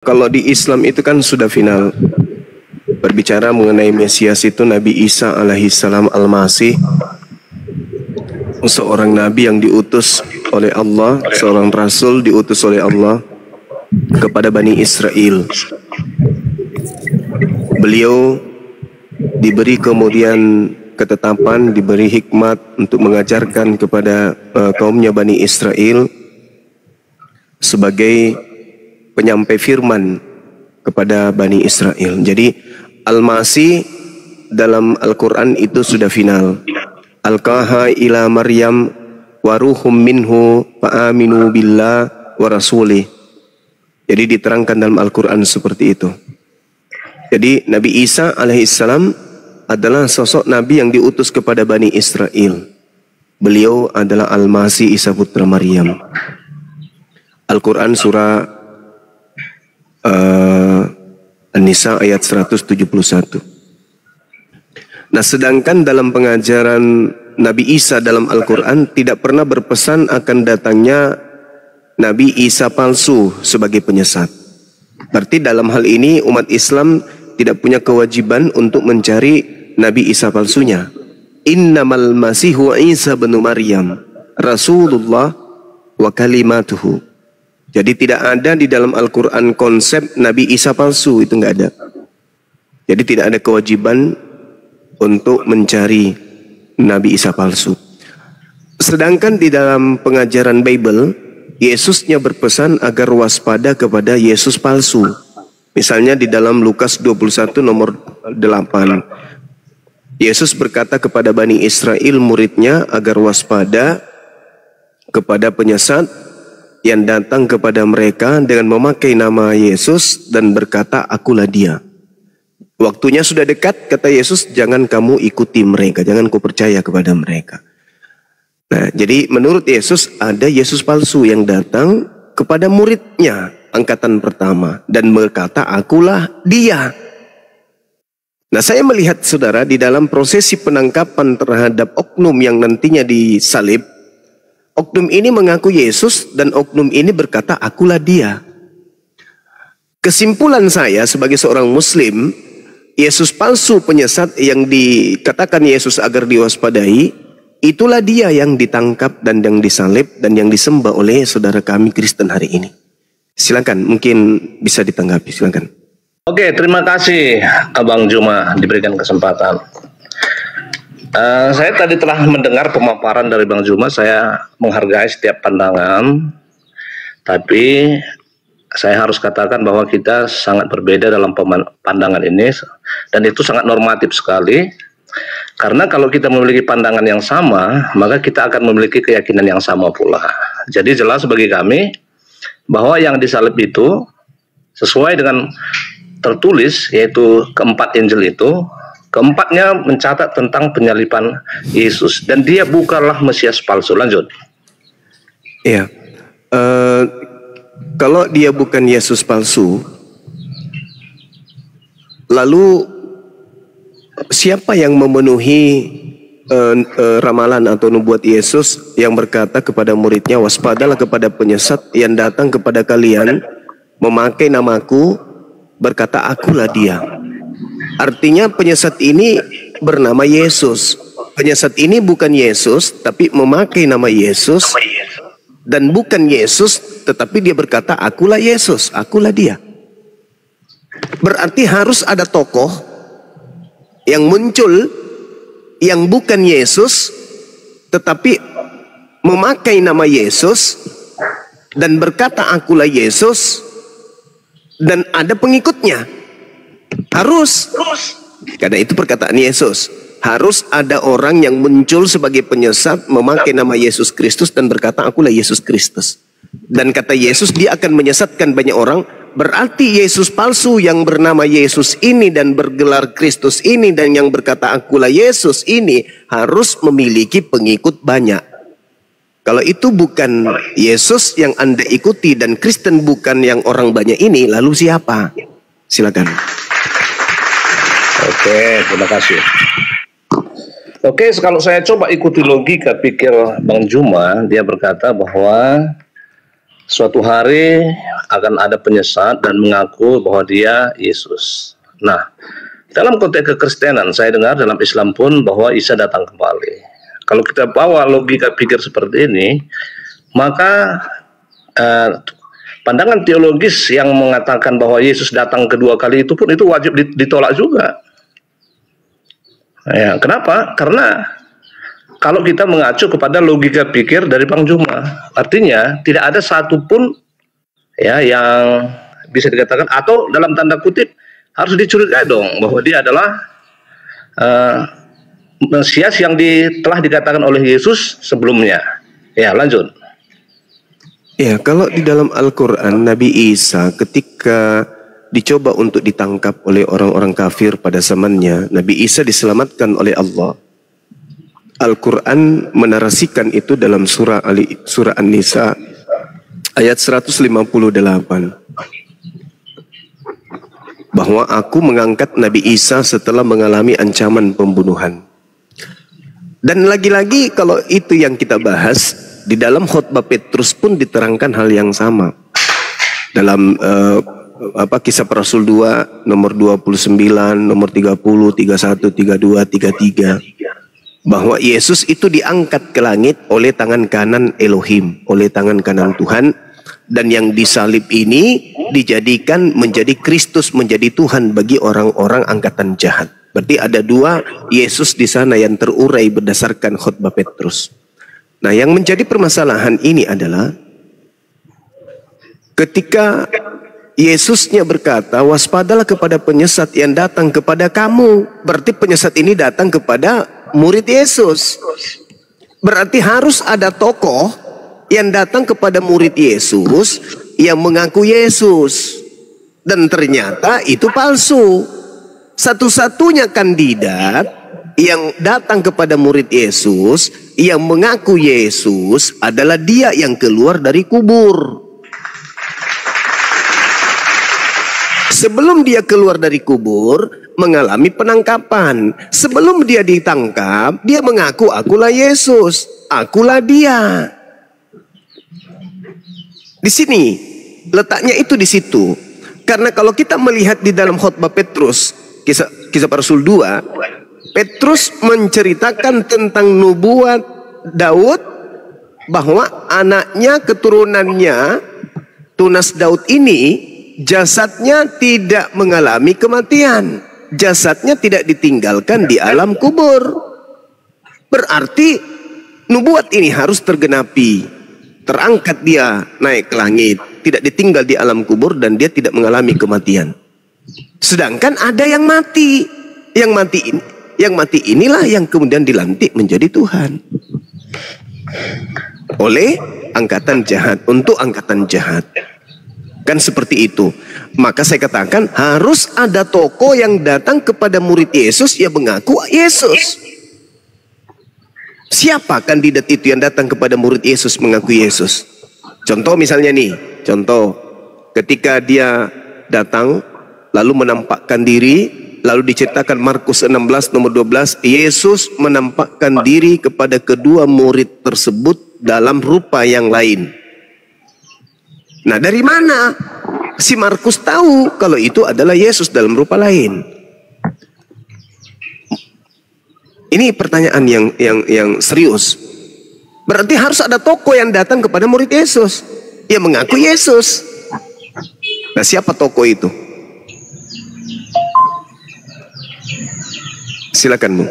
Kalau di Islam itu kan sudah final. Berbicara mengenai Mesias itu Nabi Isa alaihissalam Al-Masih, seorang nabi yang diutus oleh Allah, seorang rasul diutus oleh Allah kepada Bani Israel. Beliau diberi kemudian ketetapan, diberi hikmat untuk mengajarkan kepada kaumnya Bani Israel sebagai penyampai firman kepada Bani Israel. Jadi Al-Masih dalam Al-Quran itu sudah final. Alqaha ila Maryam wa ruhum minhu fa'aminu billah wa rasulih. Jadi diterangkan dalam Al-Quran seperti itu. Jadi Nabi Isa alaihissalam adalah sosok Nabi yang diutus kepada Bani Israel. Beliau adalah Al-Masih Isa putra Maryam. Al-Quran surah An-Nisa ayat 171. Nah, sedangkan dalam pengajaran Nabi Isa dalam Al-Quran tidak pernah berpesan akan datangnya Nabi Isa palsu sebagai penyesat. Berarti dalam hal ini umat Islam tidak punya kewajiban untuk mencari Nabi Isa palsunya. Innamal masihu Isa bin Maryam Rasulullah wa kalimatuhu. Jadi tidak ada di dalam Al-Quran konsep Nabi Isa palsu, itu nggak ada. Jadi tidak ada kewajiban untuk mencari Nabi Isa palsu. Sedangkan di dalam pengajaran Bible, Yesusnya berpesan agar waspada kepada Yesus palsu. Misalnya di dalam Lukas 21 nomor 8. Yesus berkata kepada Bani Israel muridnya agar waspada kepada penyesat yang datang kepada mereka dengan memakai nama Yesus dan berkata, akulah dia. Waktunya sudah dekat, kata Yesus, jangan kamu ikuti mereka, jangan kau percaya kepada mereka. Nah, jadi menurut Yesus ada Yesus palsu yang datang kepada muridnya angkatan pertama dan berkata, akulah dia. Nah, saya melihat saudara di dalam prosesi penangkapan terhadap oknum yang nantinya disalib, oknum ini mengaku Yesus dan oknum ini berkata, akulah dia. Kesimpulan saya sebagai seorang Muslim, Yesus palsu penyesat yang dikatakan Yesus agar diwaspadai, itulah dia yang ditangkap dan yang disalib dan yang disembah oleh saudara kami Kristen hari ini. Silakan, mungkin bisa ditanggapi, silakan. Oke, terima kasih Abang Juma diberikan kesempatan. Saya tadi telah mendengar pemaparan dari Bang Juma. Saya menghargai setiap pandangan, tapi saya harus katakan bahwa kita sangat berbeda dalam pandangan ini, dan itu sangat normatif sekali. Karena kalau kita memiliki pandangan yang sama, maka kita akan memiliki keyakinan yang sama pula. Jadi jelas bagi kami bahwa yang disalib itu sesuai dengan tertulis, yaitu keempat Injil itu. Keempatnya mencatat tentang penyaliban Yesus dan dia bukanlah Mesias palsu. Lanjut. Iya, kalau dia bukan Yesus palsu, lalu siapa yang memenuhi ramalan atau nubuat Yesus yang berkata kepada muridnya, waspadalah kepada penyesat yang datang kepada kalian memakai namaku, berkata akulah dia. Artinya penyesat ini bernama Yesus. Penyesat ini bukan Yesus, tapi memakai nama Yesus. Dan bukan Yesus, tetapi dia berkata, akulah Yesus, akulah dia. Berarti harus ada tokoh yang muncul, yang bukan Yesus, tetapi memakai nama Yesus, dan berkata, akulah Yesus, dan ada pengikutnya. Harus, karena itu perkataan Yesus, harus ada orang yang muncul sebagai penyesat memakai nama Yesus Kristus dan berkata akulah Yesus Kristus. Dan kata Yesus dia akan menyesatkan banyak orang. Berarti Yesus palsu yang bernama Yesus ini dan bergelar Kristus ini dan yang berkata akulah Yesus ini harus memiliki pengikut banyak. Kalau itu bukan Yesus yang Anda ikuti dan Kristen bukan yang orang banyak ini, lalu siapa? Silakan. Oke, terima kasih. Oke, kalau saya coba ikuti logika pikir Bang Juma, dia berkata bahwa suatu hari akan ada penyesat dan mengaku bahwa dia Yesus. Nah, dalam konteks kekristenan, saya dengar dalam Islam pun bahwa Isa datang kembali. Kalau kita bawa logika pikir seperti ini, maka pandangan teologis yang mengatakan bahwa Yesus datang kedua kali itu pun itu wajib ditolak juga. Ya, kenapa? Karena kalau kita mengacu kepada logika pikir dari Bang Juma, artinya tidak ada satupun ya yang bisa dikatakan atau dalam tanda kutip harus dicurigai dong bahwa dia adalah Mesias yang telah dikatakan oleh Yesus sebelumnya. Ya, lanjut. Ya, kalau di dalam Al-Quran, Nabi Isa ketika dicoba untuk ditangkap oleh orang-orang kafir pada zamannya, Nabi Isa diselamatkan oleh Allah. Al-Quran menarasikan itu dalam surah An-Nisa ayat 158. Bahwa aku mengangkat Nabi Isa setelah mengalami ancaman pembunuhan. Dan lagi-lagi kalau itu yang kita bahas, di dalam khutbah Petrus pun diterangkan hal yang sama. Dalam Kisah Para Rasul 2 nomor 29, nomor 30, 31, 32, 33. Bahwa Yesus itu diangkat ke langit oleh tangan kanan Elohim, oleh tangan kanan Tuhan. Dan yang disalib ini dijadikan menjadi Kristus, menjadi Tuhan bagi orang-orang angkatan jahat. Berarti ada dua Yesus di sana yang terurai berdasarkan khutbah Petrus. Nah, yang menjadi permasalahan ini adalah ketika Yesusnya berkata, waspadalah kepada penyesat yang datang kepada kamu. Berarti penyesat ini datang kepada murid Yesus. Berarti harus ada tokoh yang datang kepada murid Yesus yang mengaku Yesus. Dan ternyata itu palsu. Satu-satunya kandidat yang datang kepada murid Yesus yang mengaku Yesus adalah dia yang keluar dari kubur. Sebelum dia keluar dari kubur, mengalami penangkapan. Sebelum dia ditangkap, dia mengaku, akulah Yesus, akulah dia. Di sini, letaknya itu di situ. Karena kalau kita melihat di dalam khutbah Petrus, Kisah Para Rasul 2, Petrus menceritakan tentang nubuat Daud, bahwa anaknya, keturunannya, tunas Daud ini, jasadnya tidak mengalami kematian. Jasadnya tidak ditinggalkan di alam kubur. Berarti nubuat ini harus tergenapi. Terangkat dia naik ke langit, tidak ditinggal di alam kubur, dan dia tidak mengalami kematian. Sedangkan ada yang mati. Yang mati inilah yang kemudian dilantik menjadi Tuhan oleh angkatan jahat, untuk angkatan jahat. Kan seperti itu. Maka saya katakan harus ada tokoh yang datang kepada murid Yesus yang mengaku Yesus. Siapa kandidat itu yang datang kepada murid Yesus mengaku Yesus? Contoh misalnya nih, contoh ketika dia datang lalu menampakkan diri, lalu diceritakan Markus 16 nomor 12, Yesus menampakkan diri kepada kedua murid tersebut dalam rupa yang lain. Nah, dari mana si Markus tahu kalau itu adalah Yesus dalam rupa lain? Ini pertanyaan yang serius. Berarti harus ada tokoh yang datang kepada murid Yesus yang mengaku Yesus. Nah, siapa tokoh itu? Silakan, Bu.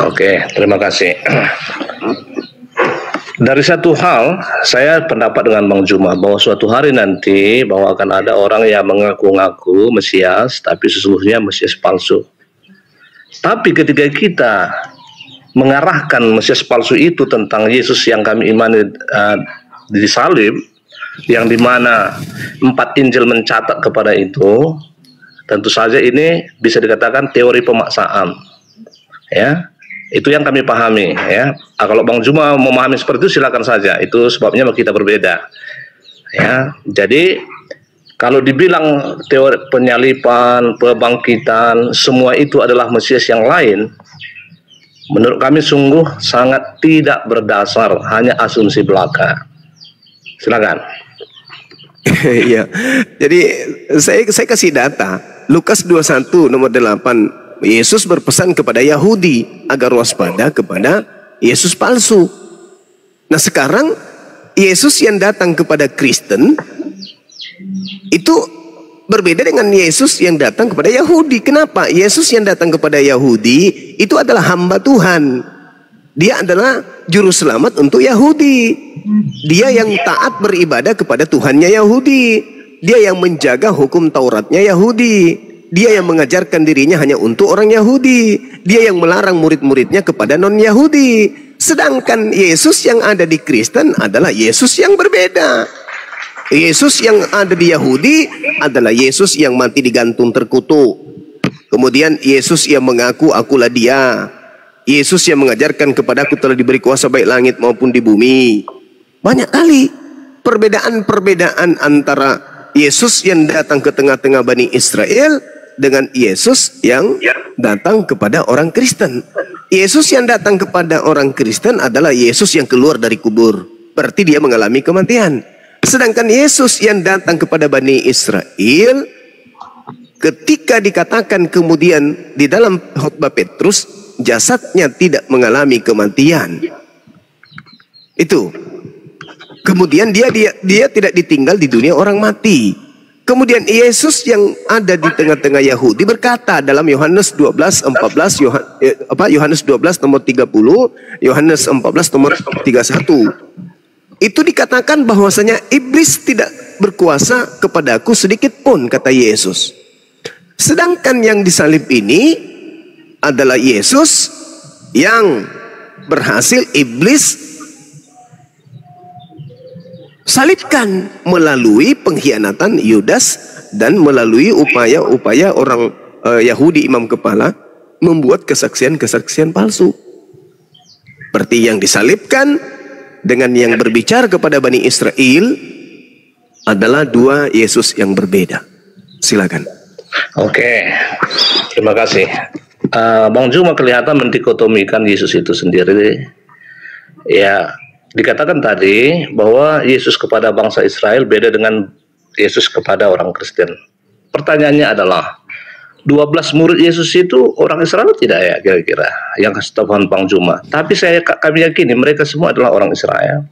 Oke, terima kasih. Dari satu hal, saya pendapat dengan Bang Juma bahwa suatu hari nanti bahwa akan ada orang yang mengaku-ngaku Mesias, tapi sesungguhnya Mesias palsu. Tapi ketika kita mengarahkan Mesias palsu itu tentang Yesus yang kami imani disalib, yang dimana 4 Injil mencatat kepada itu, tentu saja ini bisa dikatakan teori pemaksaan. Ya, itu yang kami pahami. Ya, kalau Bang Juma memahami seperti itu silakan saja. Itu sebabnya kita berbeda. Ya, jadi kalau dibilang teori penyalipan, pembangkitan, semua itu adalah Mesias yang lain, menurut kami sungguh sangat tidak berdasar, hanya asumsi belaka. Silakan. Iya. Jadi saya kasih data. Lukas 21 nomor 8. Yesus berpesan kepada Yahudi agar waspada kepada Yesus palsu. Nah, sekarang Yesus yang datang kepada Kristen itu berbeda dengan Yesus yang datang kepada Yahudi. Kenapa? Yesus yang datang kepada Yahudi itu adalah hamba Tuhan. Dia adalah juru selamat untuk Yahudi. Dia yang taat beribadah kepada Tuhannya Yahudi. Dia yang menjaga hukum Tauratnya Yahudi. Dia yang mengajarkan dirinya hanya untuk orang Yahudi. Dia yang melarang murid-muridnya kepada non-Yahudi. Sedangkan Yesus yang ada di Kristen adalah Yesus yang berbeda. Yesus yang ada di Yahudi adalah Yesus yang mati digantung terkutuk. Kemudian Yesus yang mengaku akulah dia. Yesus yang mengajarkan kepadaku telah diberi kuasa baik langit maupun di bumi. Banyak kali perbedaan-perbedaan antara Yesus yang datang ke tengah-tengah Bani Israel dengan Yesus yang datang kepada orang Kristen. Yesus yang datang kepada orang Kristen adalah Yesus yang keluar dari kubur. Berarti dia mengalami kematian. Sedangkan Yesus yang datang kepada Bani Israel, ketika dikatakan kemudian di dalam khotbah Petrus, jasadnya tidak mengalami kematian. Itu. Kemudian dia tidak ditinggal di dunia orang mati. Kemudian Yesus yang ada di tengah-tengah Yahudi berkata dalam Yohanes 12, 14, Yohanes 12 nomor 30, Yohanes 14 nomor 31. Itu dikatakan bahwasanya iblis tidak berkuasa kepadaku sedikit pun, kata Yesus. Sedangkan yang disalib ini adalah Yesus yang berhasil iblis salibkan melalui pengkhianatan Yudas dan melalui upaya-upaya orang Yahudi imam kepala membuat kesaksian-kesaksian palsu. Seperti yang disalibkan dengan yang berbicara kepada Bani Israel adalah dua Yesus yang berbeda. Silakan. Oke, terima kasih. Bang Juma kelihatan mendikotomikan Yesus itu sendiri. Ya, dikatakan tadi bahwa Yesus kepada bangsa Israel beda dengan Yesus kepada orang Kristen. Pertanyaannya adalah 12 murid Yesus itu orang Israel tidak ya kira-kira yang kasih tahu Bang Juma? Tapi kami yakini mereka semua adalah orang Israel.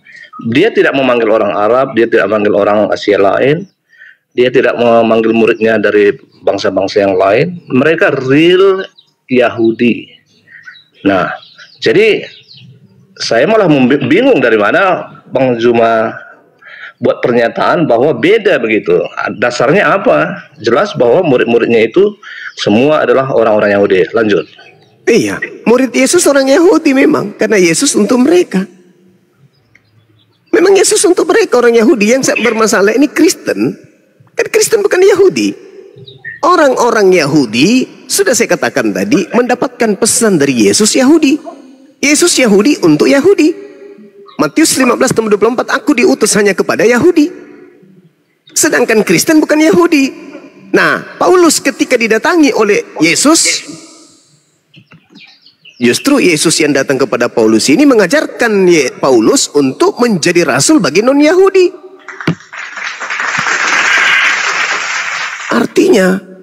Dia tidak memanggil orang Arab, dia tidak memanggil orang Asia lain, dia tidak memanggil muridnya dari bangsa-bangsa yang lain. Mereka real Yahudi. Nah, jadi saya malah bingung dari mana Bang Juma buat pernyataan bahwa beda begitu. Dasarnya apa? Jelas bahwa murid-muridnya itu semua adalah orang-orang Yahudi. Lanjut. Iya, murid Yesus orang Yahudi memang, karena Yesus untuk mereka. Memang Yesus untuk mereka orang Yahudi. Yang bermasalah ini Kristen. Kan Kristen bukan Yahudi. Orang-orang Yahudi, sudah saya katakan tadi, mendapatkan pesan dari Yesus Yahudi. Yesus Yahudi untuk Yahudi. Matius 15:24, aku diutus hanya kepada Yahudi. Sedangkan Kristen bukan Yahudi. Nah, Paulus ketika didatangi oleh Yesus, justru Yesus yang datang kepada Paulus ini mengajarkan Paulus untuk menjadi rasul bagi non-Yahudi.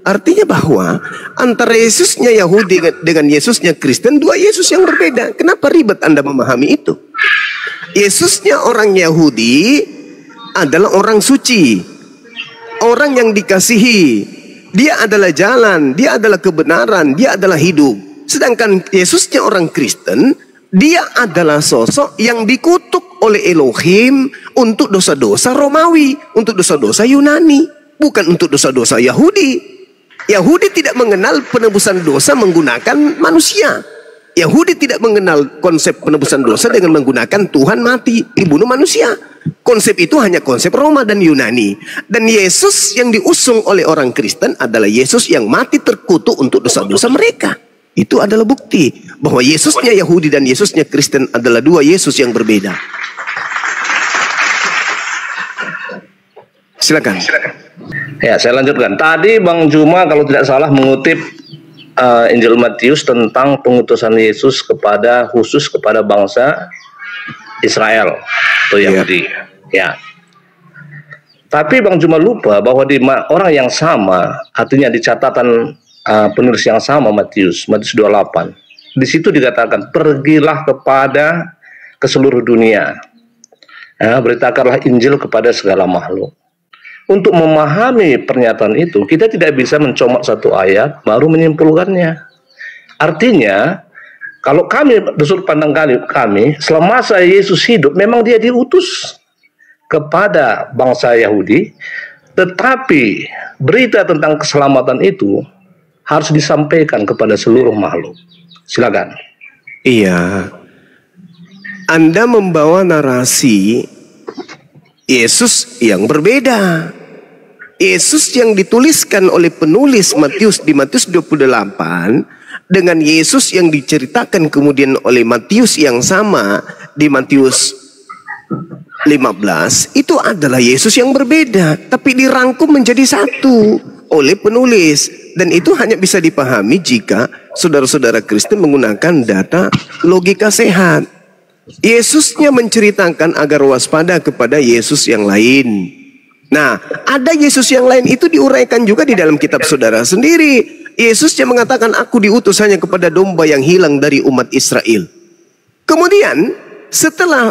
Artinya bahwa antara Yesusnya Yahudi dengan Yesusnya Kristen, dua Yesus yang berbeda. Kenapa ribet Anda memahami itu? Yesusnya orang Yahudi adalah orang suci, orang yang dikasihi. Dia adalah jalan, dia adalah kebenaran, dia adalah hidup. Sedangkan Yesusnya orang Kristen, dia adalah sosok yang dikutuk oleh Elohim untuk dosa-dosa Romawi, untuk dosa-dosa Yunani, bukan untuk dosa-dosa Yahudi. Yahudi tidak mengenal penebusan dosa menggunakan manusia. Yahudi tidak mengenal konsep penebusan dosa dengan menggunakan Tuhan mati dibunuh manusia. Konsep itu hanya konsep Roma dan Yunani. Dan Yesus yang diusung oleh orang Kristen adalah Yesus yang mati terkutuk untuk dosa-dosa mereka. Itu adalah bukti bahwa Yesusnya Yahudi dan Yesusnya Kristen adalah dua Yesus yang berbeda. Silakan. Ya, saya lanjutkan. Tadi Bang Juma kalau tidak salah mengutip Injil Matius tentang pengutusan Yesus khusus kepada bangsa Israel atau Yahudi. Ya. Tapi Bang Juma lupa bahwa di orang yang sama, artinya di catatan penulis yang sama Matius 28. Di situ dikatakan, pergilah ke seluruh dunia. Beritakanlah Injil kepada segala makhluk. Untuk memahami pernyataan itu, kita tidak bisa mencomot satu ayat baru menyimpulkannya. Artinya, kalau kami, sudut pandang kami, selama Yesus hidup, memang dia diutus kepada bangsa Yahudi, tetapi berita tentang keselamatan itu harus disampaikan kepada seluruh makhluk. Silakan. Iya. Anda membawa narasi Yesus yang berbeda. Yesus yang dituliskan oleh penulis Matius di Matius 28 dengan Yesus yang diceritakan kemudian oleh Matius yang sama di Matius 15 itu adalah Yesus yang berbeda, tapi dirangkum menjadi satu oleh penulis, dan itu hanya bisa dipahami jika saudara-saudara Kristen menggunakan data logika sehat. Yesusnya menceritakan agar waspada kepada Yesus yang lain. Nah, ada Yesus yang lain itu diuraikan juga di dalam kitab saudara sendiri. Yesusnya mengatakan, aku diutus hanya kepada domba yang hilang dari umat Israel. Kemudian setelah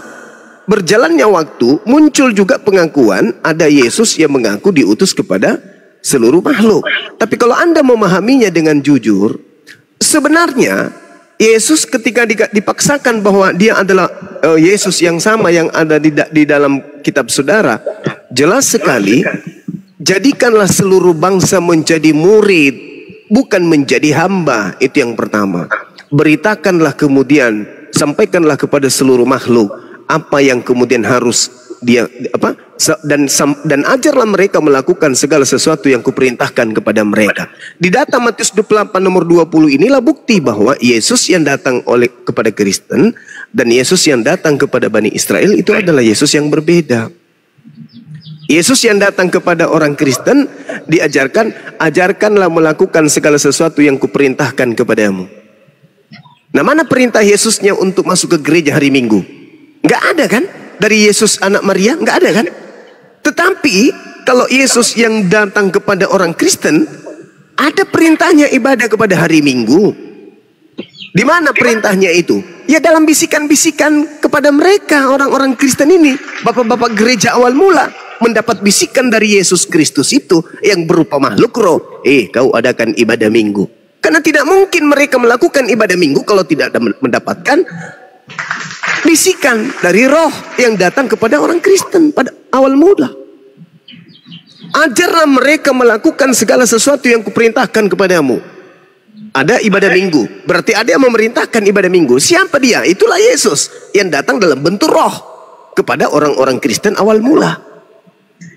berjalannya waktu, muncul juga pengakuan ada Yesus yang mengaku diutus kepada seluruh makhluk. Tapi kalau Anda memahaminya dengan jujur, sebenarnya Yesus ketika dipaksakan bahwa dia adalah Yesus yang sama yang ada di dalam kitab saudara, jelas sekali, jadikanlah seluruh bangsa menjadi murid, bukan menjadi hamba. Itu yang pertama. Beritakanlah kemudian, sampaikanlah kepada seluruh makhluk apa yang kemudian harus dia dan ajarlah mereka melakukan segala sesuatu yang kuperintahkan kepada mereka. Di data Matius 28 nomor 20 inilah bukti bahwa Yesus yang datang kepada Kristen dan Yesus yang datang kepada Bani Israel itu adalah Yesus yang berbeda. Yesus yang datang kepada orang Kristen ajarkanlah melakukan segala sesuatu yang kuperintahkan kepadamu. Nah, mana perintah Yesusnya untuk masuk ke gereja hari Minggu? Nggak ada kan? Dari Yesus anak Maria, nggak ada kan? Tetapi kalau Yesus yang datang kepada orang Kristen, ada perintahnya ibadah kepada hari Minggu. Di mana perintahnya itu? Ya dalam bisikan-bisikan kepada mereka, orang-orang Kristen ini. Bapak-bapak gereja awal mula mendapat bisikan dari Yesus Kristus itu yang berupa makhluk roh. Kau adakan ibadah Minggu. Karena tidak mungkin mereka melakukan ibadah Minggu kalau tidak mendapatkan bisikan dari roh yang datang kepada orang Kristen pada awal mula. Ajarlah mereka melakukan segala sesuatu yang kuperintahkan kepadamu. Ada ibadah Minggu, berarti ada yang memerintahkan ibadah Minggu. Siapa dia? Itulah Yesus yang datang dalam bentuk roh kepada orang-orang Kristen awal mula.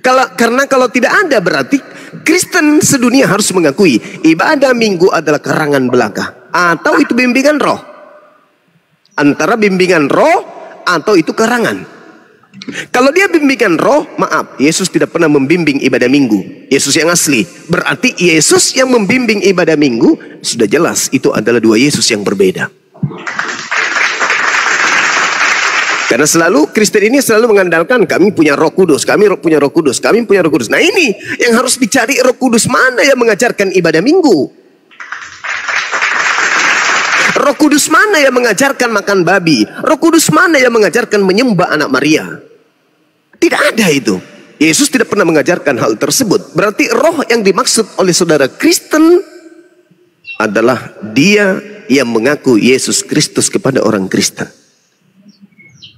Karena kalau tidak ada, berarti Kristen sedunia harus mengakui ibadah Minggu adalah karangan belaka, atau itu bimbingan roh. Antara bimbingan roh atau itu karangan. Kalau dia bimbingan roh, maaf, Yesus tidak pernah membimbing ibadah Minggu. Yesus yang asli. Berarti Yesus yang membimbing ibadah Minggu, sudah jelas itu adalah dua Yesus yang berbeda. Karena selalu Kristen ini selalu mengandalkan kami punya Roh Kudus, kami punya Roh Kudus, kami punya Roh Kudus. Nah, ini yang harus dicari, Roh Kudus mana yang mengajarkan ibadah Minggu? Roh Kudus mana yang mengajarkan makan babi? Roh Kudus mana yang mengajarkan menyembah anak Maria? Tidak ada itu. Yesus tidak pernah mengajarkan hal tersebut. Berarti roh yang dimaksud oleh saudara Kristen adalah dia yang mengaku Yesus Kristus kepada orang Kristen.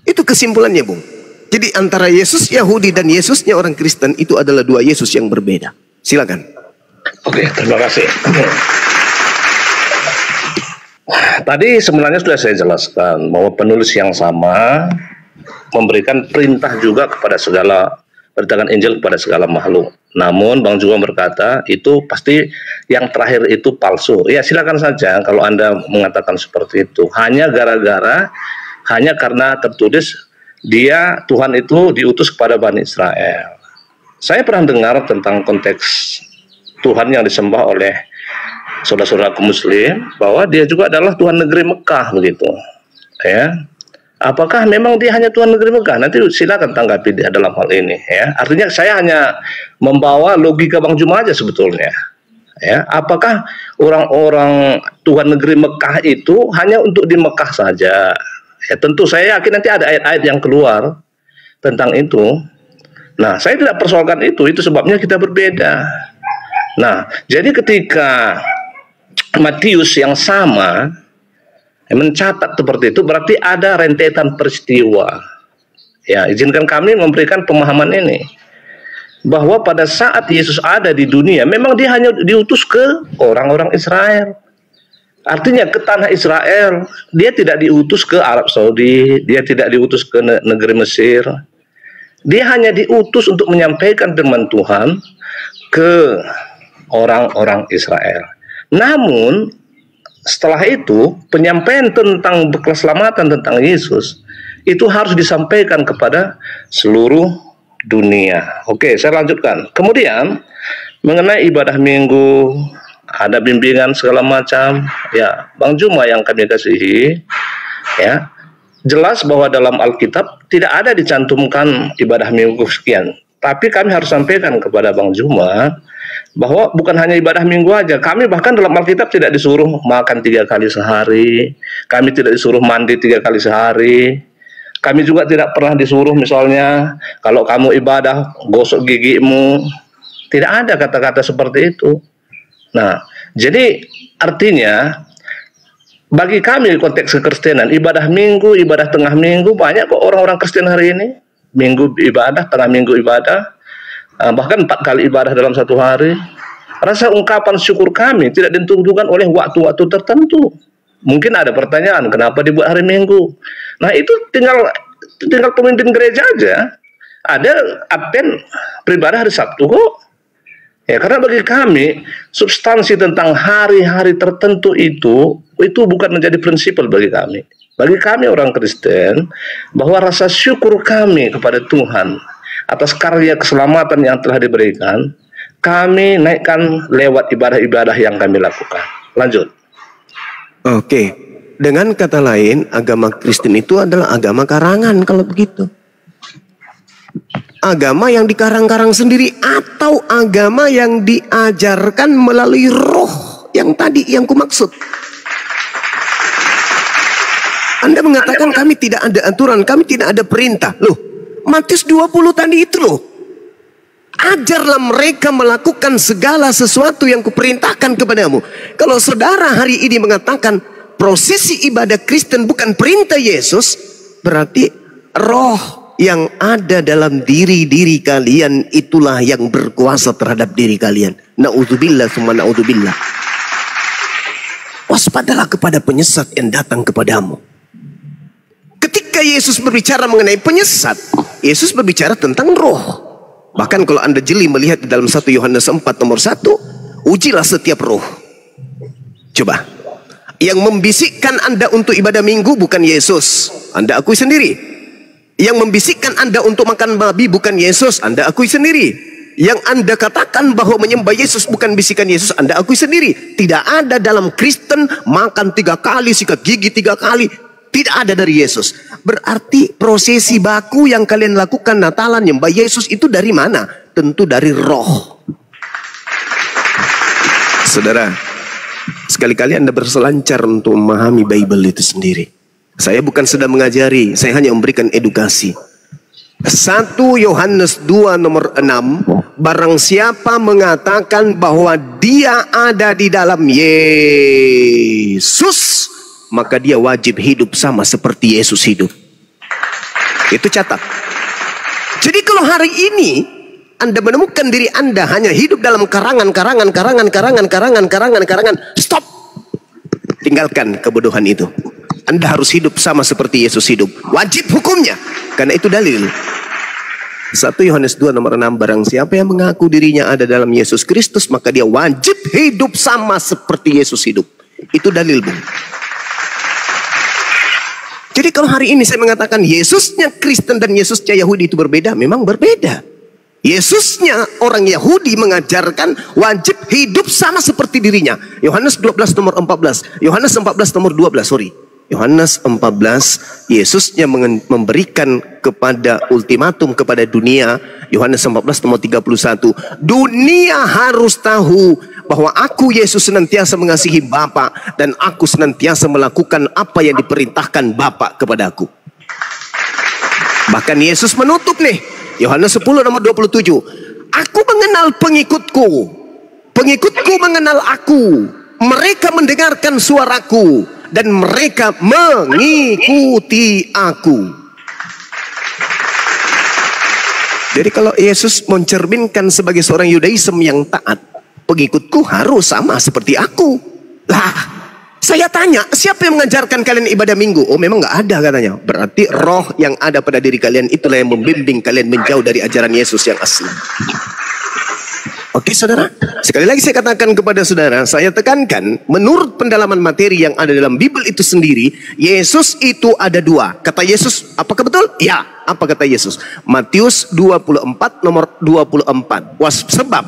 Itu kesimpulannya, Bung. Jadi antara Yesus Yahudi dan Yesusnya orang Kristen itu adalah dua Yesus yang berbeda. Silakan. Oke, terima kasih. Tadi sebenarnya sudah saya jelaskan bahwa penulis yang sama memberikan perintah juga kepada beritakan Injil kepada segala makhluk. Namun Bang Juma berkata itu pasti yang terakhir itu palsu. Ya silakan saja kalau Anda mengatakan seperti itu. Hanya karena tertulis Tuhan itu diutus kepada Bani Israel. Saya pernah dengar tentang konteks Tuhan yang disembah oleh saudara-saudara Muslim bahwa dia juga adalah Tuhan negeri Mekah begitu, ya. Apakah memang dia hanya Tuhan negeri Mekah? Nanti silakan tanggapi dia dalam hal ini. Ya, artinya saya hanya membawa logika Bang Juma aja sebetulnya. Ya, apakah orang-orang Tuhan negeri Mekah itu hanya untuk di Mekah saja? Ya, tentu saya yakin nanti ada ayat-ayat yang keluar tentang itu. Nah, saya tidak persoalkan itu sebabnya kita berbeda. Nah, jadi ketika Matius yang sama mencatat seperti itu, berarti ada rentetan peristiwa. Ya, izinkan kami memberikan pemahaman ini, bahwa pada saat Yesus ada di dunia, memang dia hanya diutus ke orang-orang Israel. Artinya ke tanah Israel, dia tidak diutus ke Arab Saudi, dia tidak diutus ke negeri Mesir. Dia hanya diutus untuk menyampaikan firman Tuhan ke orang-orang Israel. Namun setelah itu, penyampaian tentang keselamatan tentang Yesus itu harus disampaikan kepada seluruh dunia. Oke, saya lanjutkan. Kemudian mengenai ibadah minggu, ada bimbingan segala macam. Ya, Bang Juma yang kami kasihi, ya, jelas bahwa dalam Alkitab tidak ada dicantumkan ibadah minggu sekian. Tapi kami harus sampaikan kepada Bang Juma bahwa bukan hanya ibadah minggu aja. Kami bahkan dalam Alkitab tidak disuruh makan 3 kali sehari. Kami tidak disuruh mandi 3 kali sehari. Kami juga tidak pernah disuruh misalnya kalau kamu ibadah gosok gigimu. Tidak ada kata-kata seperti itu. Nah, jadi artinya bagi kami konteks kekristenan, ibadah minggu, ibadah tengah minggu, banyak kok orang-orang Kristen hari ini. Minggu ibadah, tengah minggu ibadah, bahkan 4 kali ibadah dalam satu hari. Rasa ungkapan syukur kami tidak ditentukan oleh waktu-waktu tertentu. Mungkin ada pertanyaan, kenapa dibuat hari Minggu? Nah, itu tinggal pemimpin gereja aja. Ada absen beribadah hari Sabtu kok. Ya, karena bagi kami substansi tentang hari-hari tertentu itu bukan menjadi prinsipal bagi kami. Bagi kami orang Kristen, bahwa rasa syukur kami kepada Tuhan atas karya keselamatan yang telah diberikan, kami naikkan lewat ibadah-ibadah yang kami lakukan. Lanjut. Oke, dengan kata lain, agama Kristen itu adalah agama karangan kalau begitu. Agama yang dikarang-karang sendiri atau agama yang diajarkan melalui roh yang tadi yang kumaksud. Anda mengatakan kami tidak ada aturan, kami tidak ada perintah. Loh, Matius 20 tadi itu loh. Ajarlah mereka melakukan segala sesuatu yang kuperintahkan kepadamu. Kalau saudara hari ini mengatakan prosesi ibadah Kristen bukan perintah Yesus, berarti roh yang ada dalam diri kalian itulah yang berkuasa terhadap diri kalian. Na'udzubillah summa na'udzubillah. Waspadalah kepada penyesat yang datang kepadamu. Ketika Yesus berbicara mengenai penyesat, Yesus berbicara tentang roh. Bahkan kalau Anda jeli melihat di dalam 1 Yohanes 4 nomor 1, ujilah setiap roh. Coba, yang membisikkan Anda untuk ibadah minggu bukan Yesus, Anda akui sendiri. Yang membisikkan Anda untuk makan babi bukan Yesus, Anda akui sendiri. Yang Anda katakan bahwa menyembah Yesus bukan bisikan Yesus, Anda akui sendiri. Tidak ada dalam Kristen makan 3 kali, sikat gigi 3 kali. Tidak ada dari Yesus. Berarti prosesi baku yang kalian lakukan Natalan nyembah Yesus itu dari mana? Tentu dari roh. Saudara, sekali-kali Anda berselancar untuk memahami Bible itu sendiri. Saya bukan sedang mengajari, saya hanya memberikan edukasi. 1 Yohanes 2 nomor 6, barang siapa mengatakan bahwa dia ada di dalam Yesus, maka dia wajib hidup sama seperti Yesus hidup. Itu catat. Jadi kalau hari ini Anda menemukan diri Anda hanya hidup dalam karangan, stop. Tinggalkan kebodohan itu. Anda harus hidup sama seperti Yesus hidup. Wajib hukumnya. Karena itu dalil. 1 Yohanes 2 nomor 6, barang siapa yang mengaku dirinya ada dalam Yesus Kristus, maka dia wajib hidup sama seperti Yesus hidup. Itu dalil, Bung. Jadi kalau hari ini saya mengatakan Yesusnya Kristen dan Yesusnya Yahudi itu berbeda, memang berbeda. Yesusnya orang Yahudi mengajarkan wajib hidup sama seperti dirinya. Yohanes 12 nomor 14. Yohanes 14 nomor 12, sorry. Yohanes 14, Yesusnya memberikan kepada ultimatum kepada dunia. Yohanes 14 nomor 31. Dunia harus tahu bahwa aku Yesus senantiasa mengasihi Bapa dan aku senantiasa melakukan apa yang diperintahkan Bapa kepadaku. Bahkan Yesus menutup nih, Yohanes 10 nomor 27. Aku mengenal pengikutku, pengikutku mengenal aku, mereka mendengarkan suaraku dan mereka mengikuti aku. Jadi kalau Yesus mencerminkan sebagai seorang Yudaism yang taat, pengikutku harus sama seperti aku. Lah, saya tanya, siapa yang mengajarkan kalian ibadah minggu? Oh, memang nggak ada katanya. Berarti roh yang ada pada diri kalian itulah yang membimbing kalian menjauh dari ajaran Yesus yang asli. Oke saudara, sekali lagi saya katakan kepada saudara, saya tekankan, menurut pendalaman materi yang ada dalam Bible itu sendiri, Yesus itu ada dua. Kata Yesus, apakah betul? Ya, apa kata Yesus? Matius 24 nomor 24. Sebab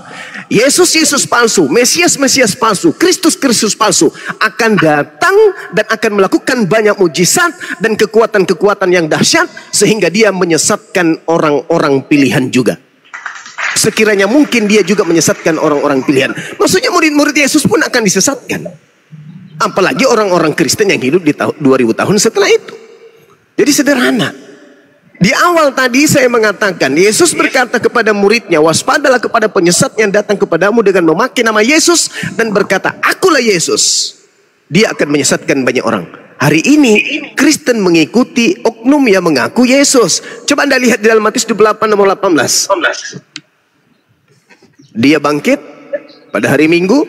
Yesus palsu, Mesias palsu, Kristus palsu akan datang dan akan melakukan banyak mujizat dan kekuatan-kekuatan yang dahsyat sehingga dia menyesatkan orang-orang pilihan juga. Sekiranya mungkin dia juga menyesatkan orang-orang pilihan. Maksudnya murid-murid Yesus pun akan disesatkan. Apalagi orang-orang Kristen yang hidup di 2000 tahun setelah itu. Jadi sederhana. Di awal tadi saya mengatakan, Yesus berkata kepada muridnya, waspadalah kepada penyesat yang datang kepadamu dengan memakai nama Yesus dan berkata, akulah Yesus. Dia akan menyesatkan banyak orang. Hari ini Kristen mengikuti oknum yang mengaku Yesus. Coba Anda lihat di dalam Matius 28 nomor 18. Dia bangkit pada hari Minggu,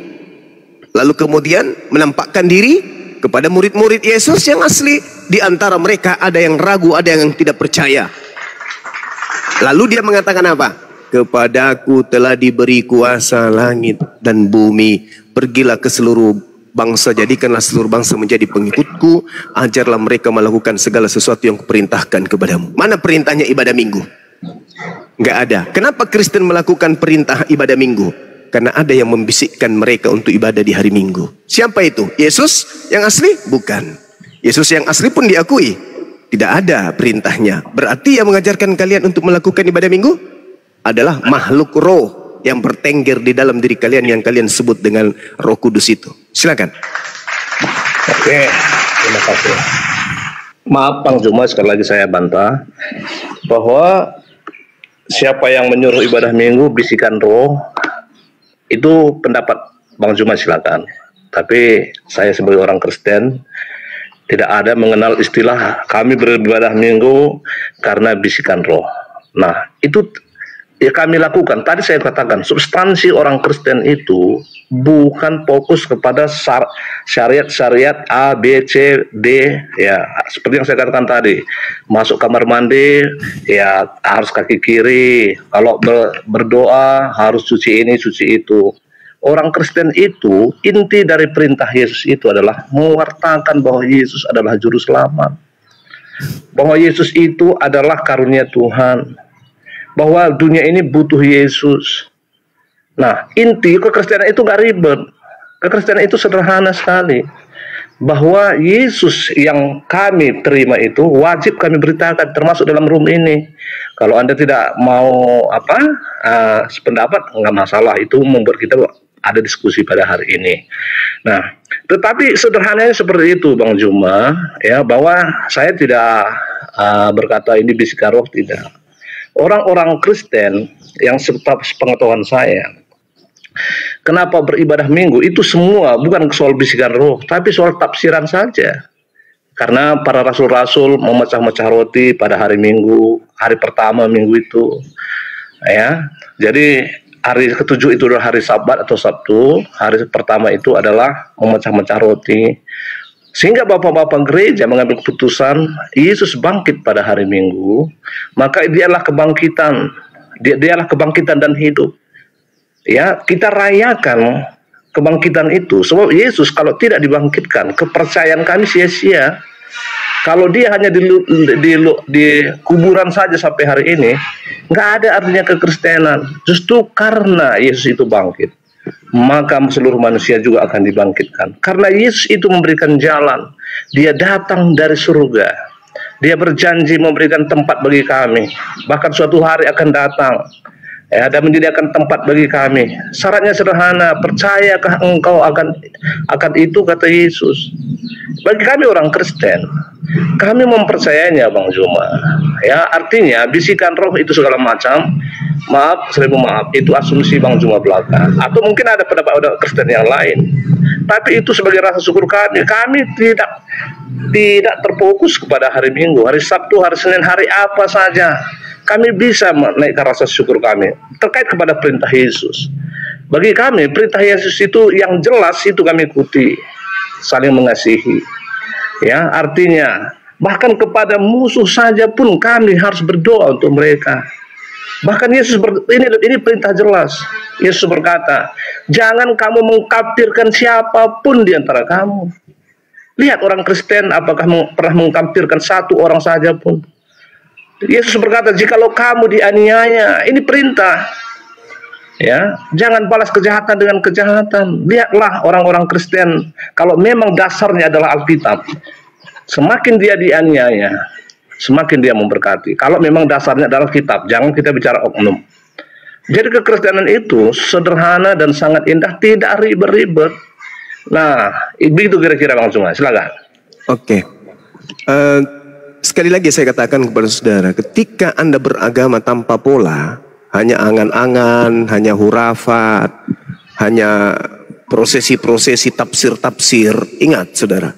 lalu kemudian menampakkan diri kepada murid-murid Yesus yang asli. Di antara mereka ada yang ragu, ada yang tidak percaya. Lalu dia mengatakan apa? Kepadaku telah diberi kuasa langit dan bumi. Pergilah ke seluruh bangsa, jadikanlah seluruh bangsa menjadi pengikutku. Ajarlah mereka melakukan segala sesuatu yang kuperintahkan kepadamu. Mana perintahnya ibadah minggu? Nggak ada. Kenapa Kristen melakukan perintah ibadah minggu? Karena ada yang membisikkan mereka untuk ibadah di hari Minggu. Siapa itu? Yesus yang asli? Bukan. Yesus yang asli pun diakui tidak ada perintahnya. Berarti yang mengajarkan kalian untuk melakukan ibadah minggu adalah makhluk roh yang bertengger di dalam diri kalian yang kalian sebut dengan Roh Kudus itu. Silakan. Oke, terima kasih. Maaf Bang Juma, sekali lagi saya bantah bahwa siapa yang menyuruh ibadah minggu bisikan roh, itu pendapat Bang Juma, silakan. Tapi saya sebagai orang Kristen tidak ada mengenal istilah kami beribadah minggu karena bisikan roh. Nah, itu ya kami lakukan. Tadi saya katakan substansi orang Kristen itu bukan fokus kepada syariat A, B, C, D, ya seperti yang saya katakan tadi. Masuk kamar mandi ya harus kaki kiri, kalau berdoa harus cuci ini, cuci itu. Orang Kristen itu, inti dari perintah Yesus itu adalah mewartakan bahwa Yesus adalah juru selamat, bahwa Yesus itu adalah karunia Tuhan, bahwa dunia ini butuh Yesus. Nah, inti kekristenan itu gak ribet. Kekristenan itu sederhana sekali. Bahwa Yesus yang kami terima itu wajib kami beritakan, termasuk dalam room ini. Kalau Anda tidak mau sependapat, nggak masalah. Itu membuat kita ada diskusi pada hari ini. Nah, tetapi sederhananya seperti itu, Bang Juma, ya, bahwa saya tidak berkata ini bisikan roh, tidak. Orang-orang Kristen yang sepengetahuan saya, kenapa beribadah minggu itu semua bukan soal bisikan roh, tapi soal tafsiran saja. Karena para rasul-rasul memecah-mecah roti pada hari Minggu, hari pertama minggu itu, ya. Jadi hari ketujuh itu adalah hari Sabat atau Sabtu. Hari pertama itu adalah memecah-mecah roti. Sehingga bapak-bapak gereja mengambil keputusan Yesus bangkit pada hari Minggu, maka dialah kebangkitan. Dialah kebangkitan dan hidup. Ya, kita rayakan kebangkitan itu. Sebab Yesus kalau tidak dibangkitkan, kepercayaan kami sia-sia. Kalau dia hanya di kuburan saja sampai hari ini, nggak ada artinya kekristenan. Justru karena Yesus itu bangkit, maka seluruh manusia juga akan dibangkitkan. Karena Yesus itu memberikan jalan. Dia datang dari surga. Dia berjanji memberikan tempat bagi kami. Bahkan suatu hari akan datang, ya, dan menyediakan tempat bagi kami. Syaratnya sederhana, percayakah engkau akan itu, kata Yesus. Bagi kami orang Kristen, kami mempercayainya, Bang Juma. Ya, artinya bisikan roh itu segala macam. Maaf, seribu maaf, itu asumsi Bang Juma belaka. Atau mungkin ada pendapat Kristen yang lain. Tapi itu sebagai rasa syukur kami. Kami tidak terfokus kepada hari Minggu, hari Sabtu, hari Senin, hari apa saja. Kami bisa menaikkan rasa syukur kami terkait kepada perintah Yesus. Bagi kami, perintah Yesus itu yang jelas itu kami ikuti, saling mengasihi. Ya, artinya bahkan kepada musuh saja pun kami harus berdoa untuk mereka. Bahkan Yesus ini perintah jelas. Yesus berkata, jangan kamu mengkafirkan siapapun di antara kamu. Lihat orang Kristen apakah pernah mengkafirkan satu orang saja pun. Yesus berkata, jikalau kamu dianiaya, ini perintah. Ya, jangan balas kejahatan dengan kejahatan. Lihatlah orang-orang Kristen, kalau memang dasarnya adalah Alkitab, semakin dia dianiaya, semakin dia memberkati. Kalau memang dasarnya adalah kitab, jangan kita bicara oknum. Jadi kekristenan itu sederhana dan sangat indah, tidak ribet-ribet. Nah, itu kira-kira Bang Juma, silakan. Oke. Sekali lagi saya katakan kepada saudara, ketika Anda beragama tanpa pola, hanya angan-angan, hanya hurafat, hanya prosesi-prosesi tafsir-tafsir, ingat saudara,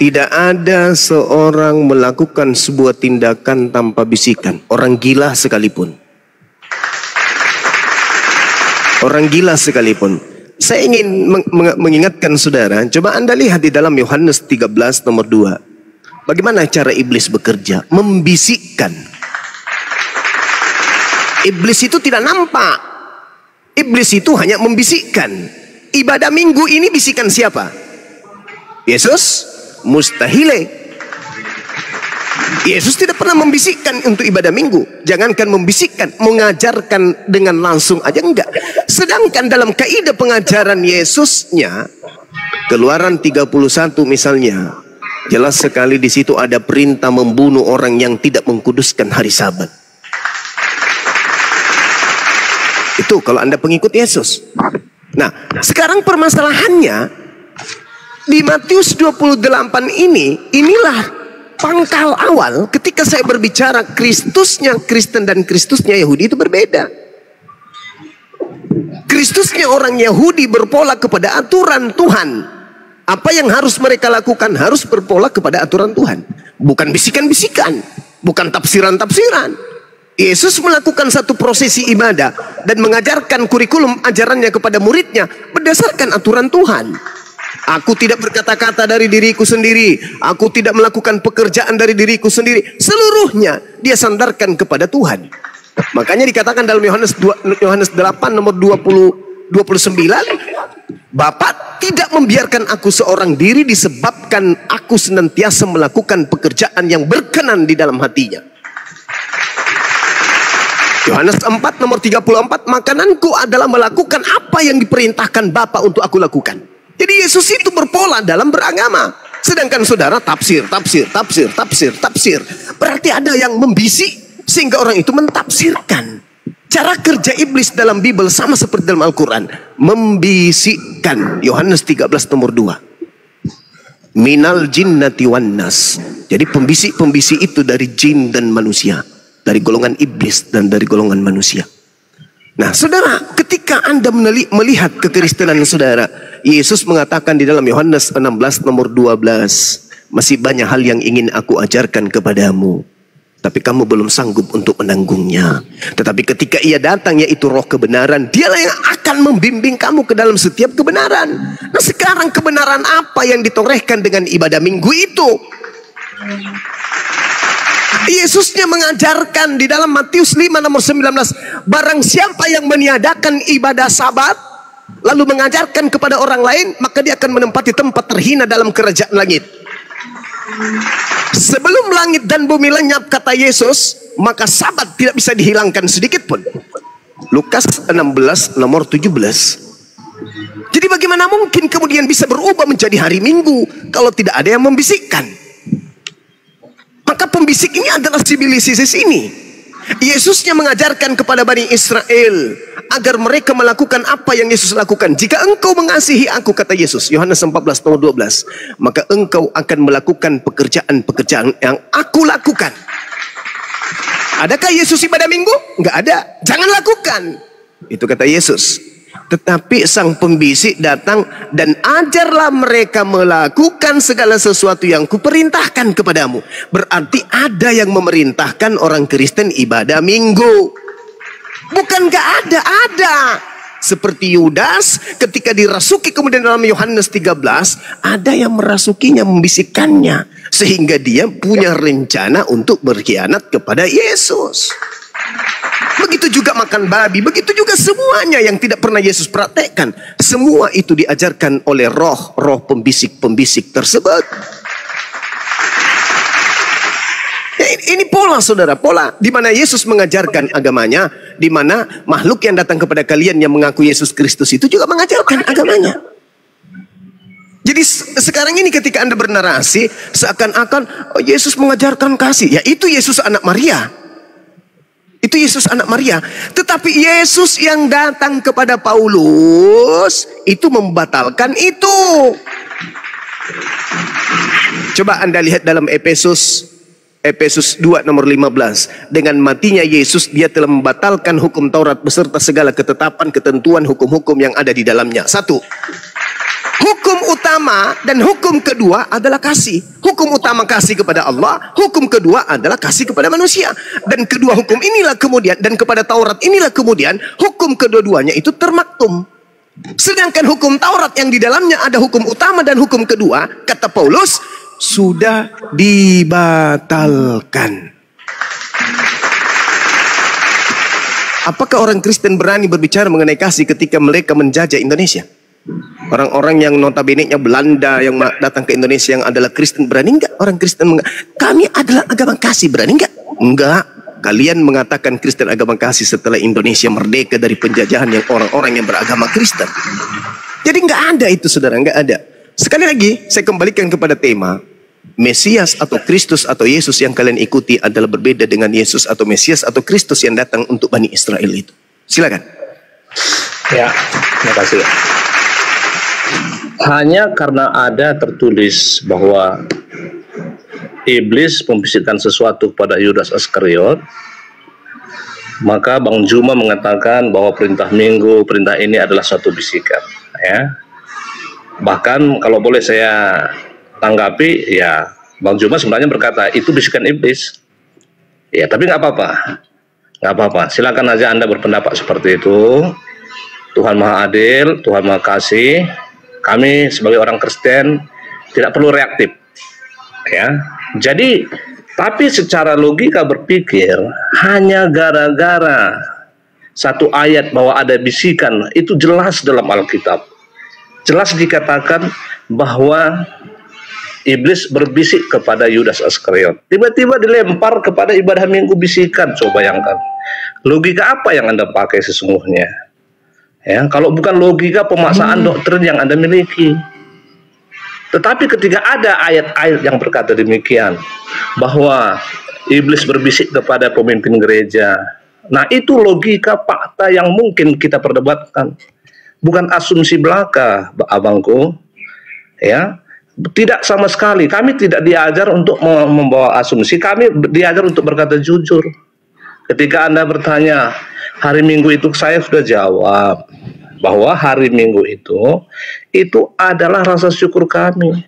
tidak ada seorang melakukan sebuah tindakan tanpa bisikan, orang gila sekalipun. Orang gila sekalipun. Saya ingin mengingatkan saudara, coba Anda lihat di dalam Yohanes 13 nomor 2. Bagaimana cara iblis bekerja? Membisikkan. Iblis itu tidak nampak. Iblis itu hanya membisikkan. Ibadah minggu ini bisikan siapa? Yesus? Mustahile. Yesus tidak pernah membisikkan untuk ibadah minggu. Jangankan membisikkan, mengajarkan dengan langsung aja enggak. Sedangkan dalam kaidah pengajaran Yesusnya, Keluaran 31 misalnya, jelas sekali di situ ada perintah membunuh orang yang tidak mengkuduskan hari Sabat. Itu kalau Anda pengikut Yesus. Nah, sekarang permasalahannya di Matius 28 inilah pangkal awal ketika saya berbicara Kristusnya Kristen dan Kristusnya Yahudi itu berbeda. Kristusnya orang Yahudi berpola kepada aturan Tuhan. Apa yang harus mereka lakukan? Harus berpola kepada aturan Tuhan. Bukan bisikan-bisikan, bukan tafsiran-tafsiran. Yesus melakukan satu prosesi ibadah dan mengajarkan kurikulum ajarannya kepada muridnya berdasarkan aturan Tuhan. Aku tidak berkata-kata dari diriku sendiri. Aku tidak melakukan pekerjaan dari diriku sendiri. Seluruhnya dia sandarkan kepada Tuhan. Makanya dikatakan dalam Yohanes 8 nomor 29, Bapa tidak membiarkan aku seorang diri disebabkan aku senantiasa melakukan pekerjaan yang berkenan di dalam hatinya. Yohanes 4 nomor 34, makananku adalah melakukan apa yang diperintahkan Bapa untuk aku lakukan. Jadi Yesus itu berpola dalam beragama. Sedangkan saudara tafsir. Berarti ada yang membisik sehingga orang itu mentafsirkan. Cara kerja iblis dalam Bible sama seperti dalam Al-Quran. Membisikkan. Yohanes 13 nomor 2. Minal jinnati wan nas. Jadi pembisik-pembisik itu dari jin dan manusia. Dari golongan iblis dan dari golongan manusia. Nah saudara, ketika Anda melihat kekristenan saudara, Yesus mengatakan di dalam Yohanes 16 nomor 12, masih banyak hal yang ingin aku ajarkan kepadamu, tapi kamu belum sanggup untuk menanggungnya. Tetapi ketika ia datang, yaitu roh kebenaran, dialah yang akan membimbing kamu ke dalam setiap kebenaran. Nah sekarang kebenaran apa yang ditorehkan dengan ibadah minggu itu? Yesusnya mengajarkan di dalam Matius 5 nomor 19, barang siapa yang meniadakan ibadah Sabat lalu mengajarkan kepada orang lain, maka dia akan menempati tempat terhina dalam kerajaan langit. Sebelum langit dan bumi lenyap, kata Yesus, maka Sabat tidak bisa dihilangkan sedikit pun. Lukas 16 nomor 17. Jadi bagaimana mungkin kemudian bisa berubah menjadi hari Minggu kalau tidak ada yang membisikkan? Maka pembisik ini adalah sivilisasi ini. Yesusnya mengajarkan kepada Bani Israel agar mereka melakukan apa yang Yesus lakukan. Jika engkau mengasihi aku, kata Yesus, Yohanes 14:12, maka engkau akan melakukan pekerjaan-pekerjaan yang aku lakukan. Adakah Yesus ibadah Minggu? Enggak ada. Jangan lakukan. Itu kata Yesus. Tetapi sang pembisik datang dan ajarlah mereka melakukan segala sesuatu yang kuperintahkan kepadamu. Berarti ada yang memerintahkan orang Kristen ibadah Minggu. Bukan gak ada, ada. Seperti Yudas ketika dirasuki kemudian dalam Yohanes 13, ada yang merasukinya, membisikkannya, sehingga dia punya rencana untuk berkhianat kepada Yesus. Begitu juga makan babi, begitu juga semuanya yang tidak pernah Yesus praktekkan. Semua itu diajarkan oleh roh-roh pembisik-pembisik tersebut. Ini pola, saudara, pola di mana Yesus mengajarkan agamanya, di mana makhluk yang datang kepada kalian yang mengaku Yesus Kristus itu juga mengajarkan agamanya. Jadi sekarang ini ketika Anda bernarasi seakan-akan Yesus mengajarkan kasih, ya itu Yesus anak Maria. Itu Yesus anak Maria. Tetapi Yesus yang datang kepada Paulus itu membatalkan itu. Coba Anda lihat dalam Efesus 2 nomor 15. Dengan matinya Yesus, dia telah membatalkan hukum Taurat beserta segala ketetapan, ketentuan, hukum-hukum yang ada di dalamnya. Satu, hukum utama dan hukum kedua adalah kasih. Hukum utama kasih kepada Allah, hukum kedua adalah kasih kepada manusia. Dan kedua hukum inilah kemudian, dan kepada Taurat inilah kemudian, hukum kedua-duanya itu termaktum. Sedangkan hukum Taurat yang di dalamnya ada hukum utama dan hukum kedua, kata Paulus, sudah dibatalkan. Apakah orang Kristen berani berbicara mengenai kasih ketika mereka menjajah Indonesia? Orang-orang yang notabene-nya Belanda yang datang ke Indonesia yang adalah Kristen, berani enggak orang Kristen kami adalah agama kasih, berani enggak? Enggak. Kalian mengatakan Kristen agama kasih setelah Indonesia merdeka dari penjajahan yang orang-orang yang beragama Kristen. Jadi enggak ada itu, saudara, enggak ada. Sekali lagi saya kembalikan kepada tema, Mesias atau Kristus atau Yesus yang kalian ikuti adalah berbeda dengan Yesus atau Mesias atau Kristus yang datang untuk Bani Israel itu. Silakan. Ya, terima kasih. Hanya karena ada tertulis bahwa iblis membisikkan sesuatu kepada Yudas Iskariot, maka Bang Juma mengatakan bahwa perintah Minggu, perintah ini adalah suatu bisikan. Ya. Bahkan kalau boleh saya tanggapi, ya Bang Juma sebenarnya berkata itu bisikan iblis. Ya, tapi nggak apa-apa, nggak apa-apa. Silakan aja Anda berpendapat seperti itu. Tuhan Maha Adil, Tuhan Maha Kasih. Kami sebagai orang Kristen tidak perlu reaktif, ya. Jadi, tapi secara logika berpikir, hanya gara-gara satu ayat bahwa ada bisikan, itu jelas dalam Alkitab. Jelas dikatakan bahwa iblis berbisik kepada Yudas Iskariot. Tiba-tiba dilempar kepada ibadah Minggu bisikan. Coba bayangkan. Logika apa yang Anda pakai sesungguhnya? Ya, kalau bukan logika pemaksaan doktrin yang Anda miliki. Tetapi ketika ada ayat-ayat yang berkata demikian, bahwa iblis berbisik kepada pemimpin gereja, nah itu logika fakta yang mungkin kita perdebatkan. Bukan asumsi belaka, abangku. Ya, tidak sama sekali. Kami tidak diajar untuk membawa asumsi. Kami diajar untuk berkata jujur. Ketika Anda bertanya, hari Minggu itu, saya sudah jawab bahwa hari Minggu itu adalah rasa syukur kami.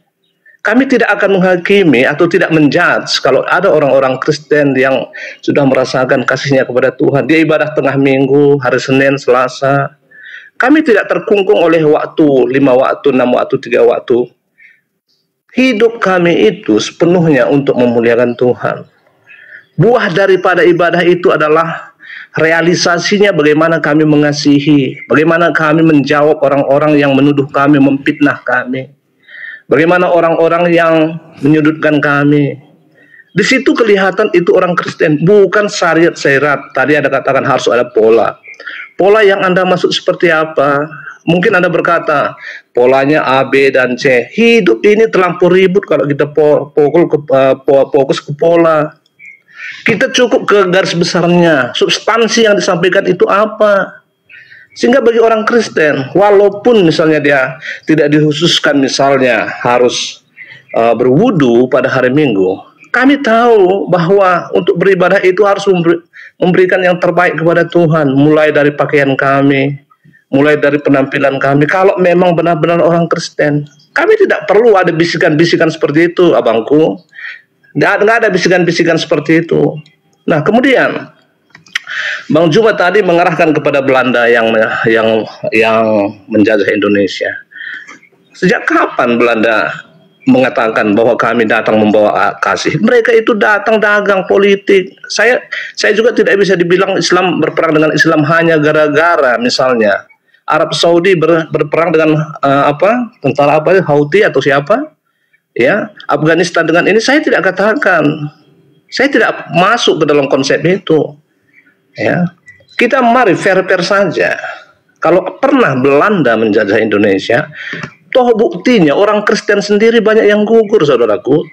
Kami tidak akan menghakimi atau tidak menjudge kalau ada orang-orang Kristen yang sudah merasakan kasihnya kepada Tuhan. Dia ibadah tengah minggu, hari Senin, Selasa. Kami tidak terkungkung oleh waktu, 5 waktu, 6 waktu, 3 waktu. Hidup kami itu sepenuhnya untuk memuliakan Tuhan. Buah daripada ibadah itu adalah realisasinya bagaimana kami mengasihi, bagaimana kami menjawab orang-orang yang menuduh kami, memfitnah kami, bagaimana orang-orang yang menyudutkan kami. Di situ kelihatan itu orang Kristen, bukan syariat syarat. Tadi ada katakan harus ada pola. Pola yang Anda maksud seperti apa? Mungkin Anda berkata, polanya A, B, dan C. Hidup ini terlampau ribut kalau kita fokus ke pola. Kita cukup ke garis besarnya, substansi yang disampaikan itu apa. Sehingga bagi orang Kristen, walaupun misalnya dia tidak dikhususkan misalnya harus berwudu pada hari Minggu, kami tahu bahwa untuk beribadah itu harus memberikan yang terbaik kepada Tuhan, mulai dari pakaian kami, mulai dari penampilan kami. Kalau memang benar-benar orang Kristen, kami tidak perlu ada bisikan-bisikan seperti itu, abangku. Nggak ada bisikan-bisikan seperti itu. Nah, kemudian Bang Juma tadi mengarahkan kepada Belanda yang menjajah Indonesia. Sejak kapan Belanda mengatakan bahwa kami datang membawa kasih? Mereka itu datang dagang politik. Saya juga tidak bisa dibilang Islam berperang dengan Islam hanya gara-gara misalnya Arab Saudi berperang dengan tentara Houthi atau siapa? Ya, Afghanistan dengan ini saya tidak katakan. Saya tidak masuk ke dalam konsep itu. Ya. Kita mari fair-fair saja. Kalau pernah Belanda menjajah Indonesia, toh buktinya orang Kristen sendiri banyak yang gugur, saudaraku.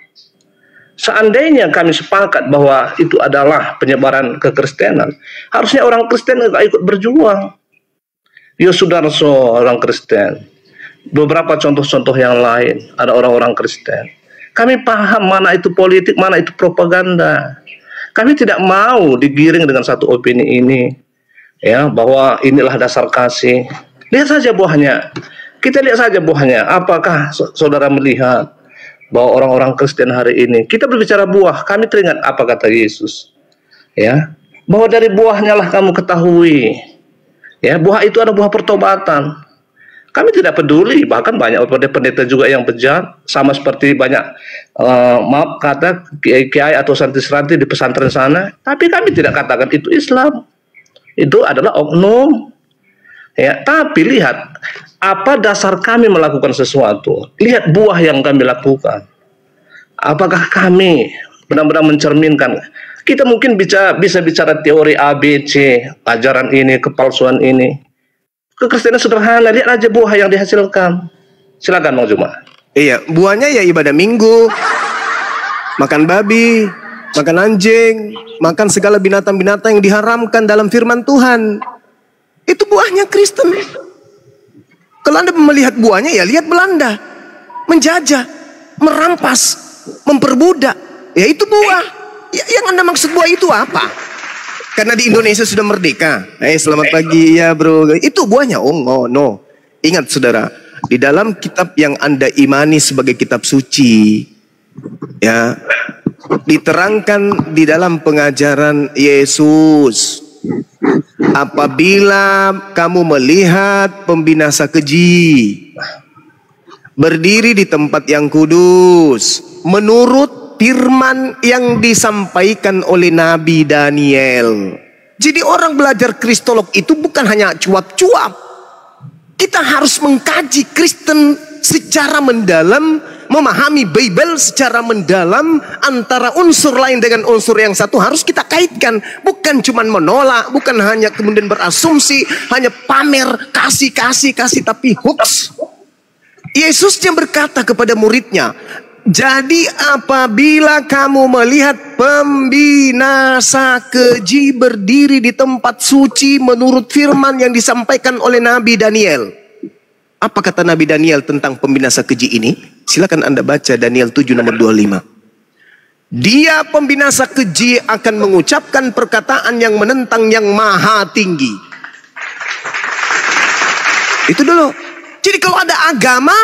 Seandainya kami sepakat bahwa itu adalah penyebaran kekristenan, harusnya orang Kristen nggak ikut berjuang. Yosudarso orang Kristen. Beberapa contoh-contoh yang lain, ada orang-orang Kristen. Kami paham mana itu politik, mana itu propaganda. Kami tidak mau digiring dengan satu opini ini, ya, bahwa inilah dasar kasih. Lihat saja buahnya. Kita lihat saja buahnya. Apakah saudara melihat bahwa orang-orang Kristen hari ini, kita berbicara buah, kami teringat apa kata Yesus, ya, bahwa dari buahnya lah kamu ketahui. Ya, buah itu ada buah pertobatan. Kami tidak peduli, bahkan banyak pendeta juga yang bejat, sama seperti banyak maaf kata kiai atau santri-santri di pesantren sana. Tapi kami tidak katakan itu Islam, itu adalah oknum. Ya, tapi lihat apa dasar kami melakukan sesuatu. Lihat buah yang kami lakukan. Apakah kami benar-benar mencerminkan? Kita mungkin bisa bicara teori A, B, C, ajaran ini, kepalsuan ini. Kekristenan sederhana, lihat aja buah yang dihasilkan. Silakan Bang Juma. Iya, buahnya ya ibadah minggu, makan babi, makan anjing, makan segala binatang-binatang yang diharamkan dalam firman Tuhan. Itu buahnya Kristen. Kalau Anda melihat buahnya, ya lihat Belanda menjajah, merampas, memperbudak. Ya itu buah. Ya, yang Anda maksud buah itu apa? Karena di Indonesia sudah merdeka. Selamat pagi ya bro. Itu buahnya. Oh no. Ingat saudara, di dalam kitab yang Anda imani sebagai kitab suci, ya, diterangkan di dalam pengajaran Yesus, apabila kamu melihat pembinasa keji berdiri di tempat yang kudus, menurut firman yang disampaikan oleh Nabi Daniel. Jadi orang belajar Kristolog itu bukan hanya cuap-cuap. Kita harus mengkaji Kristen secara mendalam, memahami Bible secara mendalam, antara unsur lain dengan unsur yang satu harus kita kaitkan. Bukan cuma menolak, bukan hanya kemudian berasumsi, hanya pamer, kasih, tapi hoax. Yesus yang berkata kepada muridnya, jadi apabila kamu melihat pembinasa keji berdiri di tempat suci menurut firman yang disampaikan oleh Nabi Daniel. Apa kata Nabi Daniel tentang pembinasa keji ini? Silakan Anda baca Daniel 7 nomor 25. Dia pembinasa keji akan mengucapkan perkataan yang menentang yang maha tinggi. Itu dulu. Jadi kalau ada agama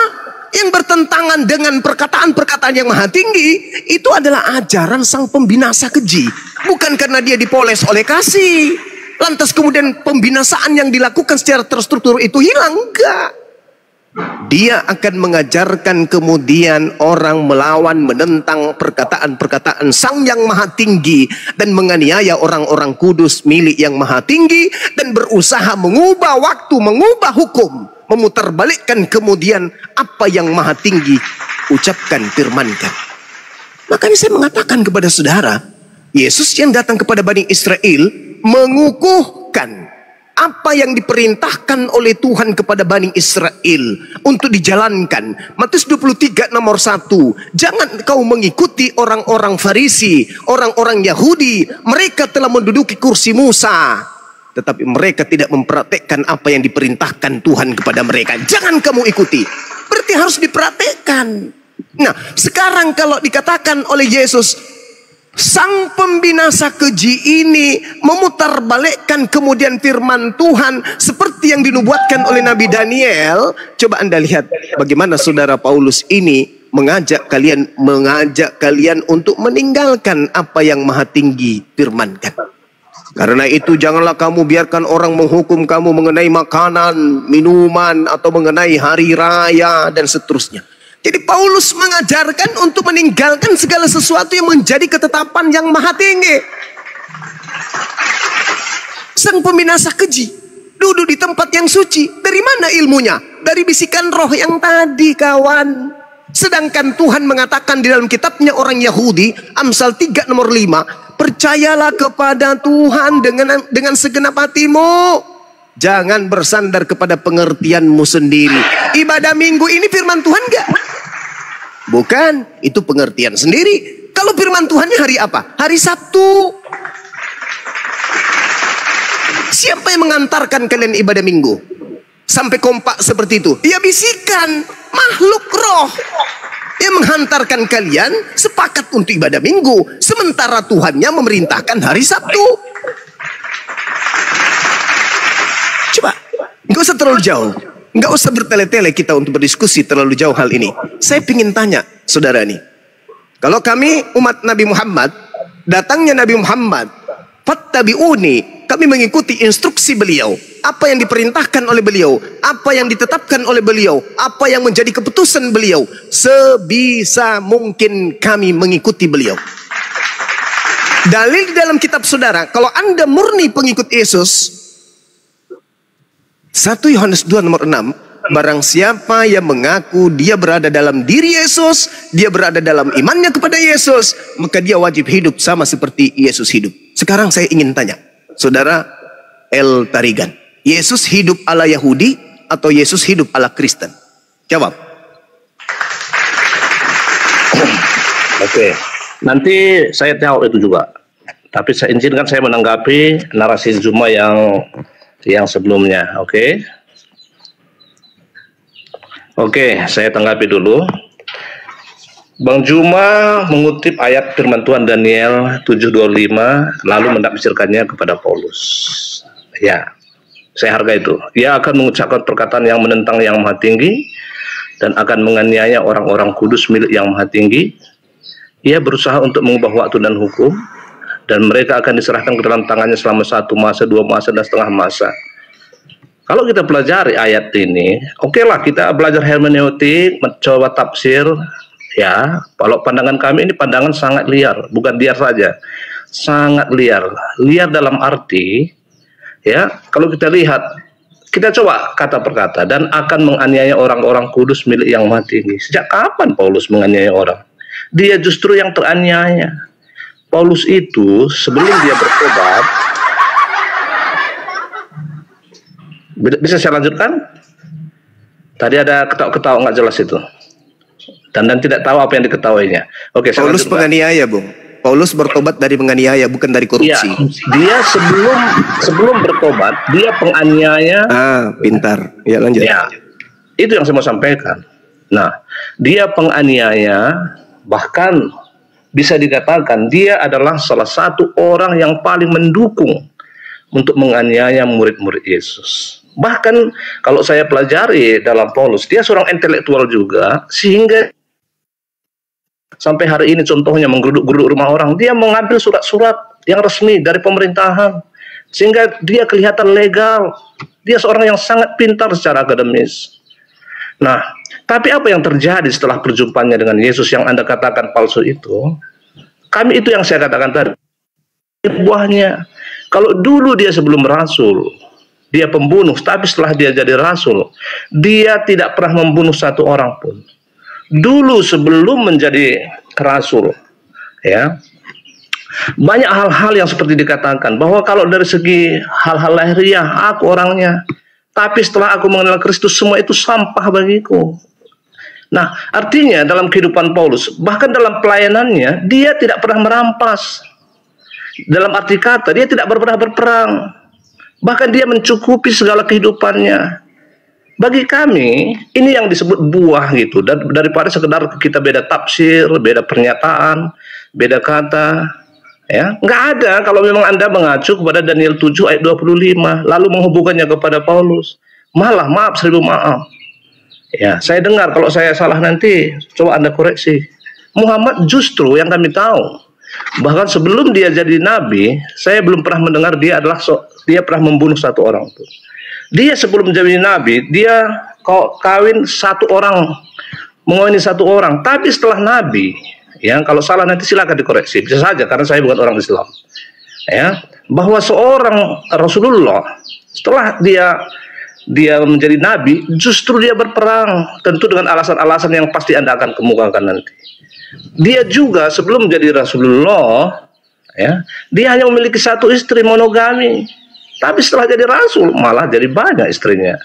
yang bertentangan dengan perkataan-perkataan yang maha tinggi, itu adalah ajaran sang pembinasa keji. Bukan karena dia dipoles oleh kasih, lantas kemudian pembinasaan yang dilakukan secara terstruktur itu hilang. Enggak. Dia akan mengajarkan kemudian orang melawan, menentang perkataan-perkataan sang yang maha tinggi, dan menganiaya orang-orang kudus milik yang maha tinggi, dan berusaha mengubah waktu, mengubah hukum, memutarbalikkan kemudian apa yang maha tinggi ucapkan, firmankan. Makanya saya mengatakan kepada saudara, Yesus yang datang kepada Bani Israel mengukuhkan apa yang diperintahkan oleh Tuhan kepada Bani Israel untuk dijalankan. Matius 23 nomor 1. Jangan kau mengikuti orang-orang Farisi, orang-orang Yahudi. Mereka telah menduduki kursi Musa, tetapi mereka tidak mempraktekkan apa yang diperintahkan Tuhan kepada mereka. Jangan kamu ikuti. Berarti harus dipraktekkan. Nah, sekarang kalau dikatakan oleh Yesus, sang pembinasa keji ini memutarbalikkan kemudian firman Tuhan seperti yang dinubuatkan oleh Nabi Daniel. Coba Anda lihat bagaimana saudara Paulus ini mengajak kalian untuk meninggalkan apa yang Maha Tinggi firmankan. Karena itu janganlah kamu biarkan orang menghukum kamu mengenai makanan, minuman, atau mengenai hari raya dan seterusnya. Jadi Paulus mengajarkan untuk meninggalkan segala sesuatu yang menjadi ketetapan yang Maha Tinggi. Sang pembinasa keji duduk di tempat yang suci. Dari mana ilmunya? Dari bisikan roh yang tadi, kawan. Sedangkan Tuhan mengatakan di dalam kitabnya orang Yahudi, Amsal 3 nomor 5, percayalah kepada Tuhan dengan segenap hatimu. Jangan bersandar kepada pengertianmu sendiri. Ibadah minggu ini firman Tuhan enggak? Bukan, itu pengertian sendiri. Kalau firman Tuhannya hari apa? Hari Sabtu. Siapa yang mengantarkan kalian ibadah minggu sampai kompak seperti itu? Ya bisikan makhluk roh yang menghantarkan kalian sepakat untuk ibadah minggu, sementara Tuhannya memerintahkan hari Sabtu. Coba, nggak usah terlalu jauh. Nggak usah bertele-tele kita untuk berdiskusi terlalu jauh hal ini. Saya ingin tanya, saudara nih. Kalau kami umat Nabi Muhammad, datangnya Nabi Muhammad, fattabi'uni, kami mengikuti instruksi beliau. Apa yang diperintahkan oleh beliau, apa yang ditetapkan oleh beliau, apa yang menjadi keputusan beliau. Sebisa mungkin kami mengikuti beliau. Dalil di dalam kitab saudara, kalau Anda murni pengikut Yesus, 1 Yohanes 2 nomor 6, barang siapa yang mengaku dia berada dalam diri Yesus, dia berada dalam imannya kepada Yesus, maka dia wajib hidup sama seperti Yesus hidup. Sekarang saya ingin tanya, saudara El Tarigan, Yesus hidup ala Yahudi atau Yesus hidup ala Kristen? Jawab. Oke, nanti saya tahu itu juga. Tapi saya izinkan saya menanggapi narasi Zuma yang sebelumnya, oke? Oke, saya tanggapi dulu. Bang Juma mengutip ayat firman Tuhan Daniel 7:25, lalu menafsirkannya kepada Paulus. Ya, saya hargai itu. Ia akan mengucapkan perkataan yang menentang yang Maha Tinggi dan akan menganiaya orang-orang kudus milik yang Maha Tinggi. Ia berusaha untuk mengubah waktu dan hukum, dan mereka akan diserahkan ke dalam tangannya selama 1 masa, 2 masa, dan setengah masa. Kalau kita pelajari ayat ini, okelah kita belajar hermeneutik, mencoba tafsir, ya. Kalau pandangan kami ini pandangan sangat liar, bukan liar saja, sangat liar. Liar dalam arti, ya, kalau kita lihat, kita coba kata per kata, dan akan menganiaya orang-orang kudus milik yang Maha Tinggi. Sejak kapan Paulus menganiaya orang? Dia justru yang teraniaya. Paulus itu sebelum dia bertobat, bisa saya lanjutkan? Tadi ada ketawa-ketawa nggak jelas itu, dan tidak tahu apa yang diketahuinya. Oke, Paulus penganiaya, Bung. Paulus bertobat dari penganiaya, bukan dari korupsi. Ya, dia sebelum bertobat dia penganiaya. Pintar. Ya, lanjut. Ya, itu yang saya mau sampaikan. Nah, dia penganiaya, bahkan bisa dikatakan dia adalah salah satu orang yang paling mendukung untuk menganiaya murid-murid Yesus. Bahkan kalau saya pelajari dalam Paulus, dia seorang intelektual juga, sehingga sampai hari ini contohnya menggeruduk-geruduk rumah orang, dia mengambil surat-surat yang resmi dari pemerintahan, sehingga dia kelihatan legal. Dia seorang yang sangat pintar secara akademis. Nah, tapi apa yang terjadi setelah perjumpaannya dengan Yesus yang Anda katakan palsu itu? Kami itu yang saya katakan tadi, buahnya. Kalau dulu dia sebelum rasul, dia pembunuh, tapi setelah dia jadi rasul, dia tidak pernah membunuh satu orang pun. Dulu sebelum menjadi rasul, ya, Banyak hal-hal yang seperti dikatakan bahwa kalau dari segi hal-hal lahiriah aku orangnya, tapi setelah aku mengenal Kristus semua itu sampah bagiku. Nah, artinya dalam kehidupan Paulus, bahkan dalam pelayanannya, dia tidak pernah merampas. Dalam arti kata, dia tidak pernah berperang. Bahkan dia mencukupi segala kehidupannya. Bagi kami, ini yang disebut buah gitu. Daripada sekedar kita beda tafsir, beda pernyataan, beda kata. Ya, nggak ada kalau memang Anda mengacu kepada Daniel 7 ayat 25 lalu menghubungkannya kepada Paulus. Malah maaf, 1000 maaf. Ya, saya dengar kalau saya salah nanti coba Anda koreksi. Muhammad justru yang kami tahu, bahkan sebelum dia jadi nabi, saya belum pernah mendengar dia pernah membunuh satu orang tuh. Dia sebelum menjadi nabi, dia kawin satu orang, mengawini satu orang, tapi setelah nabi, ya, kalau salah nanti silakan dikoreksi, bisa saja karena saya bukan orang Islam. Ya, bahwa seorang Rasulullah setelah dia menjadi nabi, justru dia berperang, tentu dengan alasan-alasan yang pasti Anda akan kemukakan nanti. Dia juga sebelum menjadi Rasulullah, ya, dia hanya memiliki satu istri, monogami. Tapi setelah jadi rasul malah jadi banyak istrinya.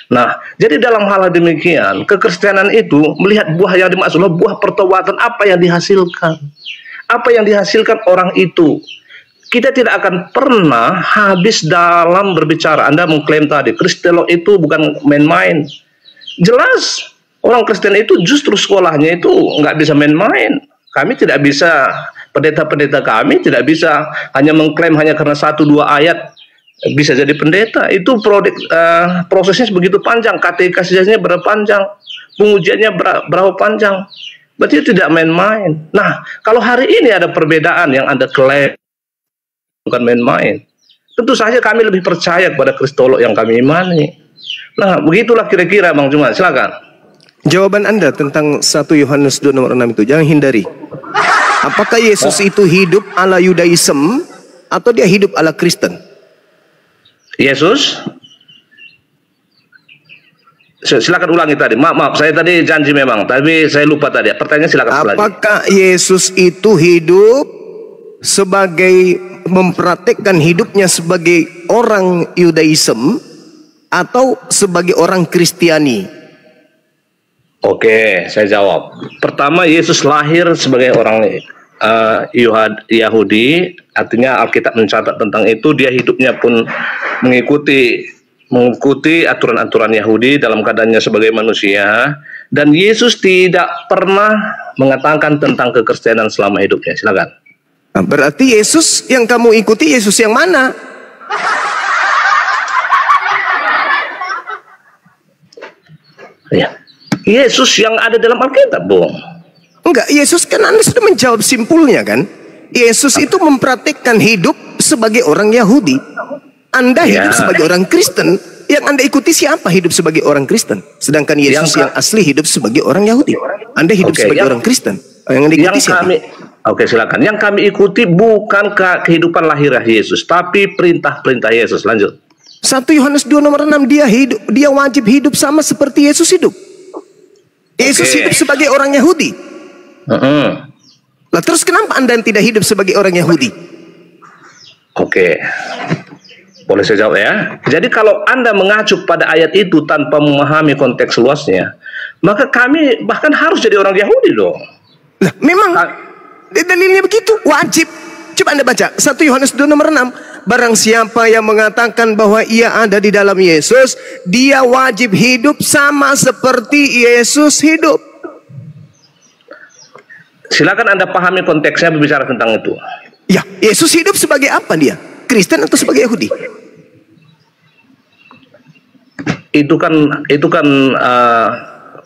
Nah, jadi dalam hal demikian, kekristenan itu melihat buah yang dimaksud buah pertobatan, apa yang dihasilkan. Apa yang dihasilkan orang itu. Kita tidak akan pernah habis dalam berbicara. Anda mengklaim tadi, Kristolog itu bukan main-main. Jelas, orang Kristen itu justru sekolahnya itu nggak bisa main-main. Kami tidak bisa, pendeta-pendeta kami tidak bisa hanya mengklaim hanya karena 1-2 ayat bisa jadi pendeta. Itu prosesnya begitu panjang, katekisisnya berapa panjang, pengujiannya berapa panjang. Berarti tidak main-main. Nah, kalau hari ini ada perbedaan yang Anda klaim bukan main-main, tentu saja kami lebih percaya kepada Kristolog yang kami imani. Nah, begitulah kira-kira Bang Jumat, silakan. Jawaban Anda tentang 1 Yohanes 2 nomor 6 itu jangan hindari. Apakah Yesus itu hidup ala Yudaism atau dia hidup ala Kristen? Yesus, silakan ulangi tadi. Maaf, saya tadi janji memang, tapi saya lupa tadi. Pertanyaan silakan ulangi. Apakah Yesus itu hidup sebagai mempraktikkan hidupnya sebagai orang Yudaism atau sebagai orang Kristiani? Oke, saya jawab. Pertama, Yesus lahir sebagai orang Yahudi, artinya Alkitab mencatat tentang itu. Dia hidupnya pun mengikuti aturan-aturan Yahudi dalam keadaannya sebagai manusia, dan Yesus tidak pernah mengatakan tentang kekristenan selama hidupnya. Silakan. Nah, berarti Yesus yang kamu ikuti Yesus yang mana? Ya, Yesus yang ada dalam Alkitab, Bung. Enggak, Yesus kan Anda sudah menjawab simpulnya kan. Yesus itu mempraktikkan hidup sebagai orang Yahudi. Anda hidup sebagai orang Kristen. Yang Anda ikuti siapa hidup sebagai orang Kristen? Sedangkan Yesus yang asli hidup sebagai orang Yahudi. Anda hidup sebagai orang Kristen. Yang Anda ikuti siapa? Oke, silakan. Yang kami ikuti bukan kehidupan lahiriah Yesus, tapi perintah-perintah Yesus. Lanjut. 1 Yohanes 2 nomor 6, dia wajib hidup sama seperti Yesus hidup. Yesus hidup sebagai orang Yahudi. Lah terus kenapa Anda tidak hidup sebagai orang Yahudi? Oke. Boleh saya jawab ya? Jadi kalau Anda mengacu pada ayat itu tanpa memahami konteks luasnya, maka kami bahkan harus jadi orang Yahudi dong. Nah, memang dalilnya begitu, wajib. Coba Anda baca 1 Yohanes 2 nomor 6. Barang siapa yang mengatakan bahwa ia ada di dalam Yesus, dia wajib hidup sama seperti Yesus hidup. Silakan Anda pahami konteksnya berbicara tentang itu. Ya, Yesus hidup sebagai apa dia? Kristen atau sebagai Yahudi? Itu kan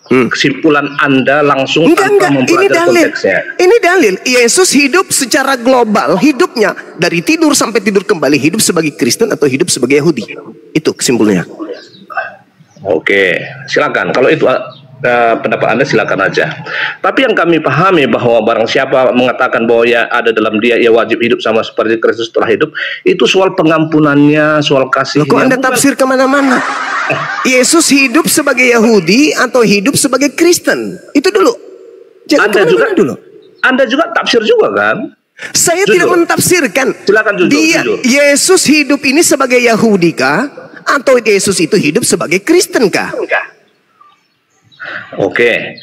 kesimpulan Anda langsung tanpa mempelajari konteksnya. Ini dalil. Yesus hidup secara global, hidupnya dari tidur sampai tidur kembali, hidup sebagai Kristen atau hidup sebagai Yahudi. Itu kesimpulannya. Oke, silakan. Kalau itu pendapat Anda silakan aja. Tapi yang kami pahami bahwa barang siapa mengatakan bahwa ya ada dalam dia, ia wajib hidup sama seperti Kristus telah hidup, itu soal pengampunannya, soal kasihnya. Kok Anda tafsir kemana-mana? Yesus hidup sebagai Yahudi atau hidup sebagai Kristen? Itu dulu. Anda juga tafsir juga kan? Saya Jujur. tidak mentafsirkan. Silakan jujur. Yesus hidup ini sebagai Yahudi kah? Atau Yesus itu hidup sebagai Kristen kah? Oke.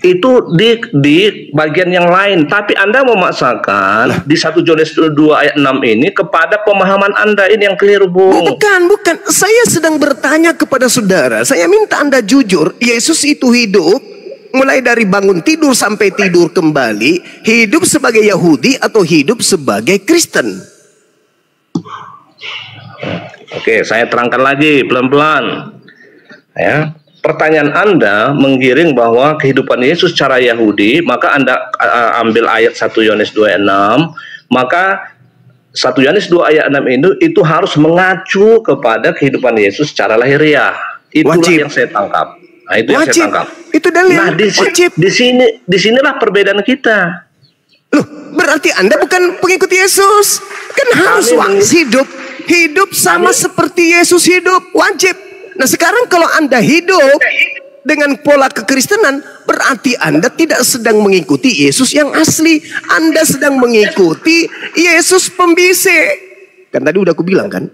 Itu di bagian yang lain. Tapi Anda memaksakan di 1 Yohanes 2 ayat 6 ini kepada pemahaman Anda ini yang keliru, Bung. Bukan. Saya sedang bertanya kepada saudara. Saya minta Anda jujur. Yesus itu hidup mulai dari bangun tidur sampai tidur kembali, hidup sebagai Yahudi atau hidup sebagai Kristen? Oke, saya terangkan lagi pelan-pelan. Ya, pertanyaan Anda menggiring bahwa kehidupan Yesus secara Yahudi, maka Anda ambil ayat 1 Yohanes 2 ayat 6, maka 1 Yohanes 2 ayat 6 itu harus mengacu kepada kehidupan Yesus secara lahiriah. Itulah Wajib. yang saya tangkap. Nah, itu yang Wajib. saya tangkap. Itu dalil. Nah, Wajib. disinilah perbedaan kita. Loh, berarti Anda bukan pengikut Yesus. Kan harus hidup sama seperti Yesus hidup. Wajib. Nah, sekarang kalau Anda hidup dengan pola kekristenan, berarti Anda tidak sedang mengikuti Yesus yang asli. Anda sedang mengikuti Yesus pembisik. Kan tadi udah aku bilang kan?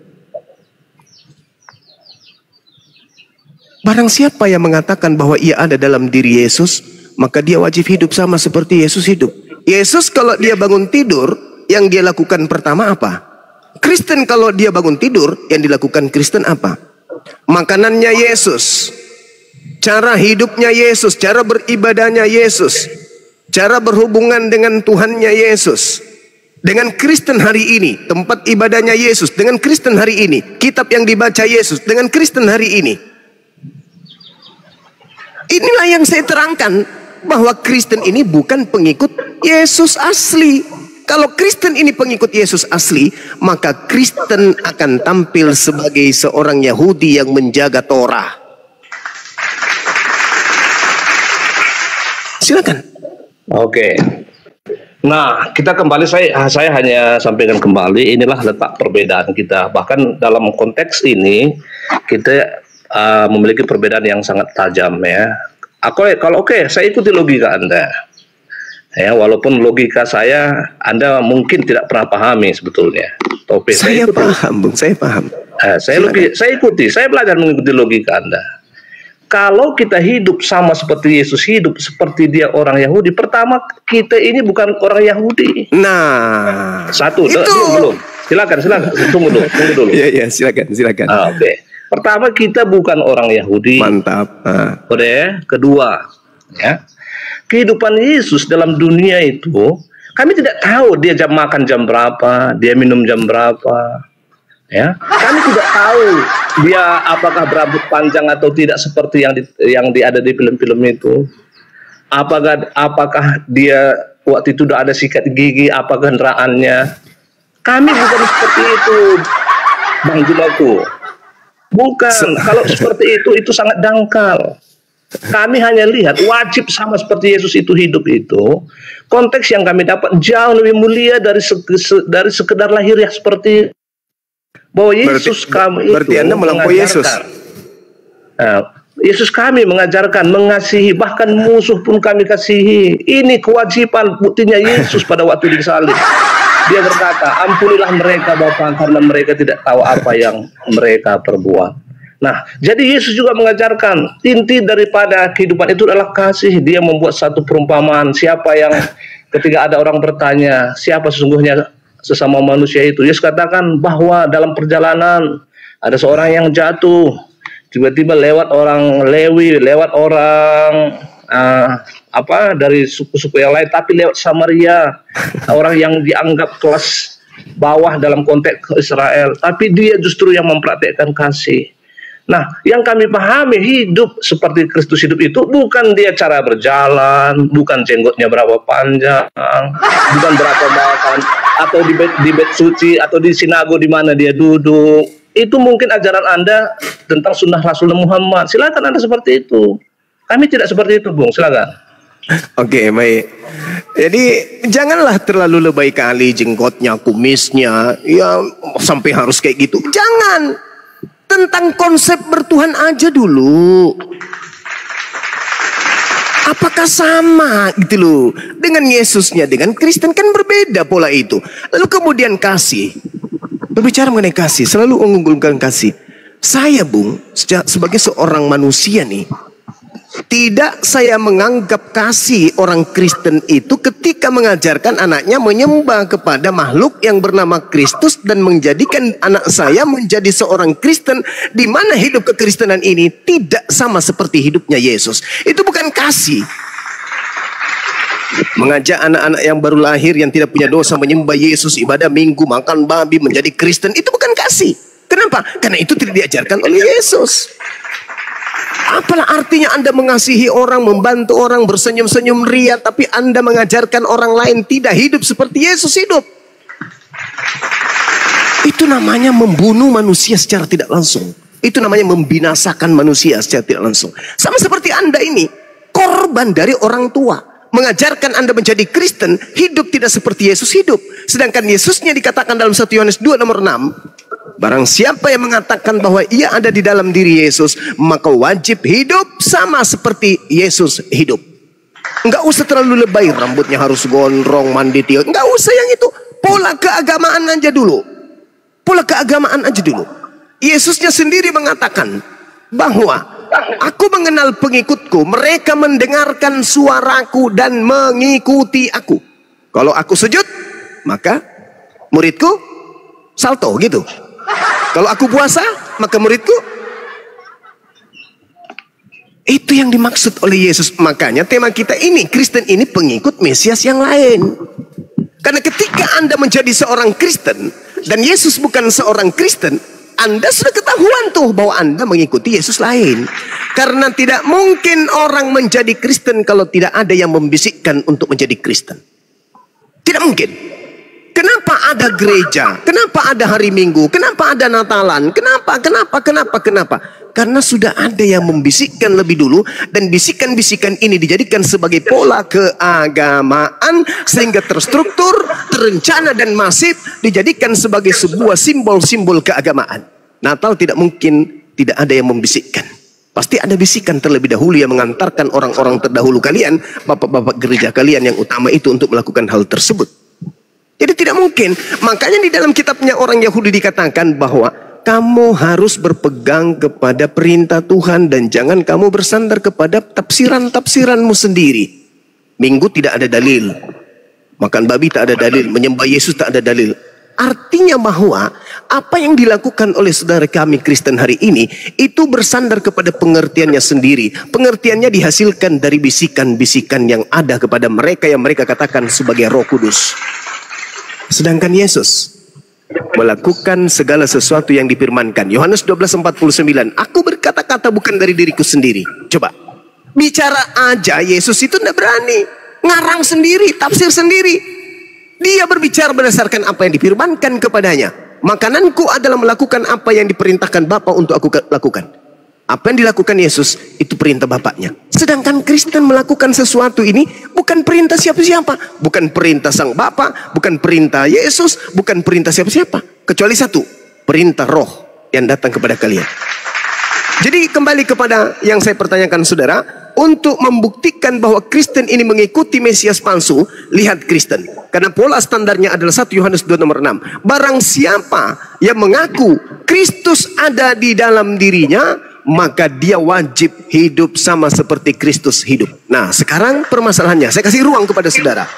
Barang siapa yang mengatakan bahwa ia ada dalam diri Yesus, maka dia wajib hidup sama seperti Yesus hidup. Yesus kalau dia bangun tidur, yang dia lakukan pertama apa? Kristen kalau dia bangun tidur, yang dilakukan Kristen apa? Makanannya Yesus, cara hidupnya Yesus, cara beribadahnya Yesus, cara berhubungan dengan Tuhannya Yesus. Dengan Kristen hari ini, tempat ibadahnya Yesus. Dengan Kristen hari ini, kitab yang dibaca Yesus. Dengan Kristen hari ini. Inilah yang saya terangkan, bahwa Kristen ini bukan pengikut Yesus asli. Kalau Kristen ini pengikut Yesus asli, maka Kristen akan tampil sebagai seorang Yahudi yang menjaga Torah. Silakan. Oke. Nah, kita kembali, saya hanya sampaikan kembali, inilah letak perbedaan kita. Bahkan dalam konteks ini kita memiliki perbedaan yang sangat tajam ya. Kalau saya ikuti logika Anda. Ya, walaupun logika saya Anda mungkin tidak pernah pahami sebetulnya. Topik saya paham, Bung, saya paham. Saya ikuti, saya belajar mengikuti logika Anda. Kalau kita hidup sama seperti Yesus hidup, seperti dia orang Yahudi, pertama kita ini bukan orang Yahudi. Nah, satu, itu. Belum. Silakan, tunggu dulu. Iya, silakan. Oke. Pertama, kita bukan orang Yahudi. Mantap. Udah. Kedua, ya, kehidupan Yesus dalam dunia itu, kami tidak tahu dia jam makan jam berapa, dia minum jam berapa. Ya, kami tidak tahu dia apakah berambut panjang atau tidak seperti yang ada di film-film itu. Apakah dia waktu itu sudah ada sikat gigi, apa kendaraannya? Kami bukan seperti itu, Bang Jumaku. Bukan. Kalau seperti itu sangat dangkal. Kami hanya lihat wajib sama seperti Yesus itu hidup itu. Konteks yang kami dapat jauh lebih mulia dari sekedar lahiriah seperti bahwa Yesus berarti Anda melampaui Yesus. Yesus kami mengajarkan mengasihi, bahkan musuh pun kami kasihi. Ini kewajiban, buktinya Yesus pada waktu disalib. Dia berkata, ampunilah mereka Bapa, karena mereka tidak tahu apa yang mereka perbuat. Nah, jadi Yesus juga mengajarkan inti daripada kehidupan itu adalah kasih. Dia membuat satu perumpamaan. Siapa yang ketika ada orang bertanya, siapa sesungguhnya sesama manusia itu? Yesus katakan bahwa dalam perjalanan ada seorang yang jatuh. Tiba-tiba lewat orang Lewi, lewat orang dari suku-suku yang lain, tapi lewat Samaria, orang yang dianggap kelas bawah dalam konteks Israel, tapi dia justru yang mempraktekkan kasih. Nah, yang kami pahami hidup seperti Kristus hidup itu bukan dia cara berjalan, bukan jenggotnya berapa panjang, bukan berapa makan, atau di bait suci, atau di sinago di mana dia duduk. Itu mungkin ajaran Anda tentang sunnah Rasulullah Muhammad. Silakan Anda seperti itu. Kami tidak seperti itu, Bung. Silakan. Oke, baik. Jadi janganlah terlalu lebay kali jenggotnya, kumisnya, ya sampai harus kayak gitu. Jangan. Tentang konsep bertuhan aja dulu. Apakah sama gitu loh dengan Yesusnya, dengan Kristen? Kan berbeda pola itu. Lalu kemudian kasih, berbicara mengenai kasih, selalu mengunggulkan kasih. Saya Bung, sebagai seorang manusia nih, tidak saya menganggap kasih orang Kristen itu ketika mengajarkan anaknya menyembah kepada makhluk yang bernama Kristus dan menjadikan anak saya menjadi seorang Kristen, di mana hidup kekristenan ini tidak sama seperti hidupnya Yesus. Itu bukan kasih. Mengajak anak-anak yang baru lahir yang tidak punya dosa menyembah Yesus, ibadah minggu, makan babi, menjadi Kristen, itu bukan kasih. Kenapa? Karena itu tidak diajarkan oleh Yesus. Apalah artinya Anda mengasihi orang, membantu orang, bersenyum-senyum ria, tapi Anda mengajarkan orang lain tidak hidup seperti Yesus hidup? Itu namanya membunuh manusia secara tidak langsung. Itu namanya membinasakan manusia secara tidak langsung. Sama seperti Anda ini, korban dari orang tua. Mengajarkan Anda menjadi Kristen, hidup tidak seperti Yesus hidup. Sedangkan Yesusnya dikatakan dalam 1 Yohanes 2 nomor 6, barang siapa yang mengatakan bahwa ia ada di dalam diri Yesus, maka wajib hidup sama seperti Yesus hidup. Enggak usah terlalu lebay, rambutnya harus gondrong, mandi tiga. Enggak usah yang itu. Pola keagamaan aja dulu. Pola keagamaan aja dulu. Yesusnya sendiri mengatakan bahwa aku mengenal pengikutku, mereka mendengarkan suaraku dan mengikuti aku. Kalau aku sujud, maka muridku salto gitu. Kalau aku puasa, maka muridku. Itu yang dimaksud oleh Yesus. Makanya tema kita ini, Kristen ini pengikut Mesias yang lain. Karena ketika Anda menjadi seorang Kristen dan Yesus bukan seorang Kristen, Anda sudah ketahuan tuh bahwa Anda mengikuti Yesus lain. Karena tidak mungkin orang menjadi Kristen kalau tidak ada yang membisikkan untuk menjadi Kristen. Tidak mungkin. Kenapa ada gereja? Kenapa ada hari Minggu? Kenapa ada Natalan? Kenapa? Karena sudah ada yang membisikkan lebih dulu. Dan bisikan-bisikan ini dijadikan sebagai pola keagamaan. Sehingga terstruktur, terencana dan masif. Dijadikan sebagai sebuah simbol-simbol keagamaan. Natal tidak mungkin tidak ada yang membisikkan. Pasti ada bisikan terlebih dahulu yang mengantarkan orang-orang terdahulu kalian, bapak-bapak gereja kalian yang utama itu untuk melakukan hal tersebut. Jadi tidak mungkin. Makanya di dalam kitabnya orang Yahudi dikatakan bahwa kamu harus berpegang kepada perintah Tuhan dan jangan kamu bersandar kepada tafsiran-tafsiranmu sendiri. Minggu tidak ada dalil. Makan babi tak ada dalil. Menyembah Yesus tak ada dalil. Artinya bahwa apa yang dilakukan oleh saudara kami Kristen hari ini itu bersandar kepada pengertiannya sendiri. Pengertiannya dihasilkan dari bisikan-bisikan yang ada kepada mereka yang mereka katakan sebagai Roh Kudus. Sedangkan Yesus melakukan segala sesuatu yang difirmankan. Yohanes 12:49, aku berkata-kata bukan dari diriku sendiri. Coba, bicara aja Yesus itu tidak berani. Ngarang sendiri, tafsir sendiri. Dia berbicara berdasarkan apa yang difirmankan kepadanya. Makananku adalah melakukan apa yang diperintahkan Bapa untuk aku lakukan. Apa yang dilakukan Yesus itu perintah Bapaknya. Sedangkan Kristen melakukan sesuatu ini bukan perintah siapa-siapa. Bukan perintah Sang Bapa, bukan perintah Yesus, bukan perintah siapa-siapa. Kecuali satu, perintah Roh yang datang kepada kalian. Jadi kembali kepada yang saya pertanyakan saudara, untuk membuktikan bahwa Kristen ini mengikuti Mesias palsu, lihat Kristen. Karena pola standarnya adalah 1 Yohanes 2 nomor 6. Barang siapa yang mengaku Kristus ada di dalam dirinya, maka dia wajib hidup sama seperti Kristus hidup. Nah, sekarang permasalahannya, saya kasih ruang kepada saudara.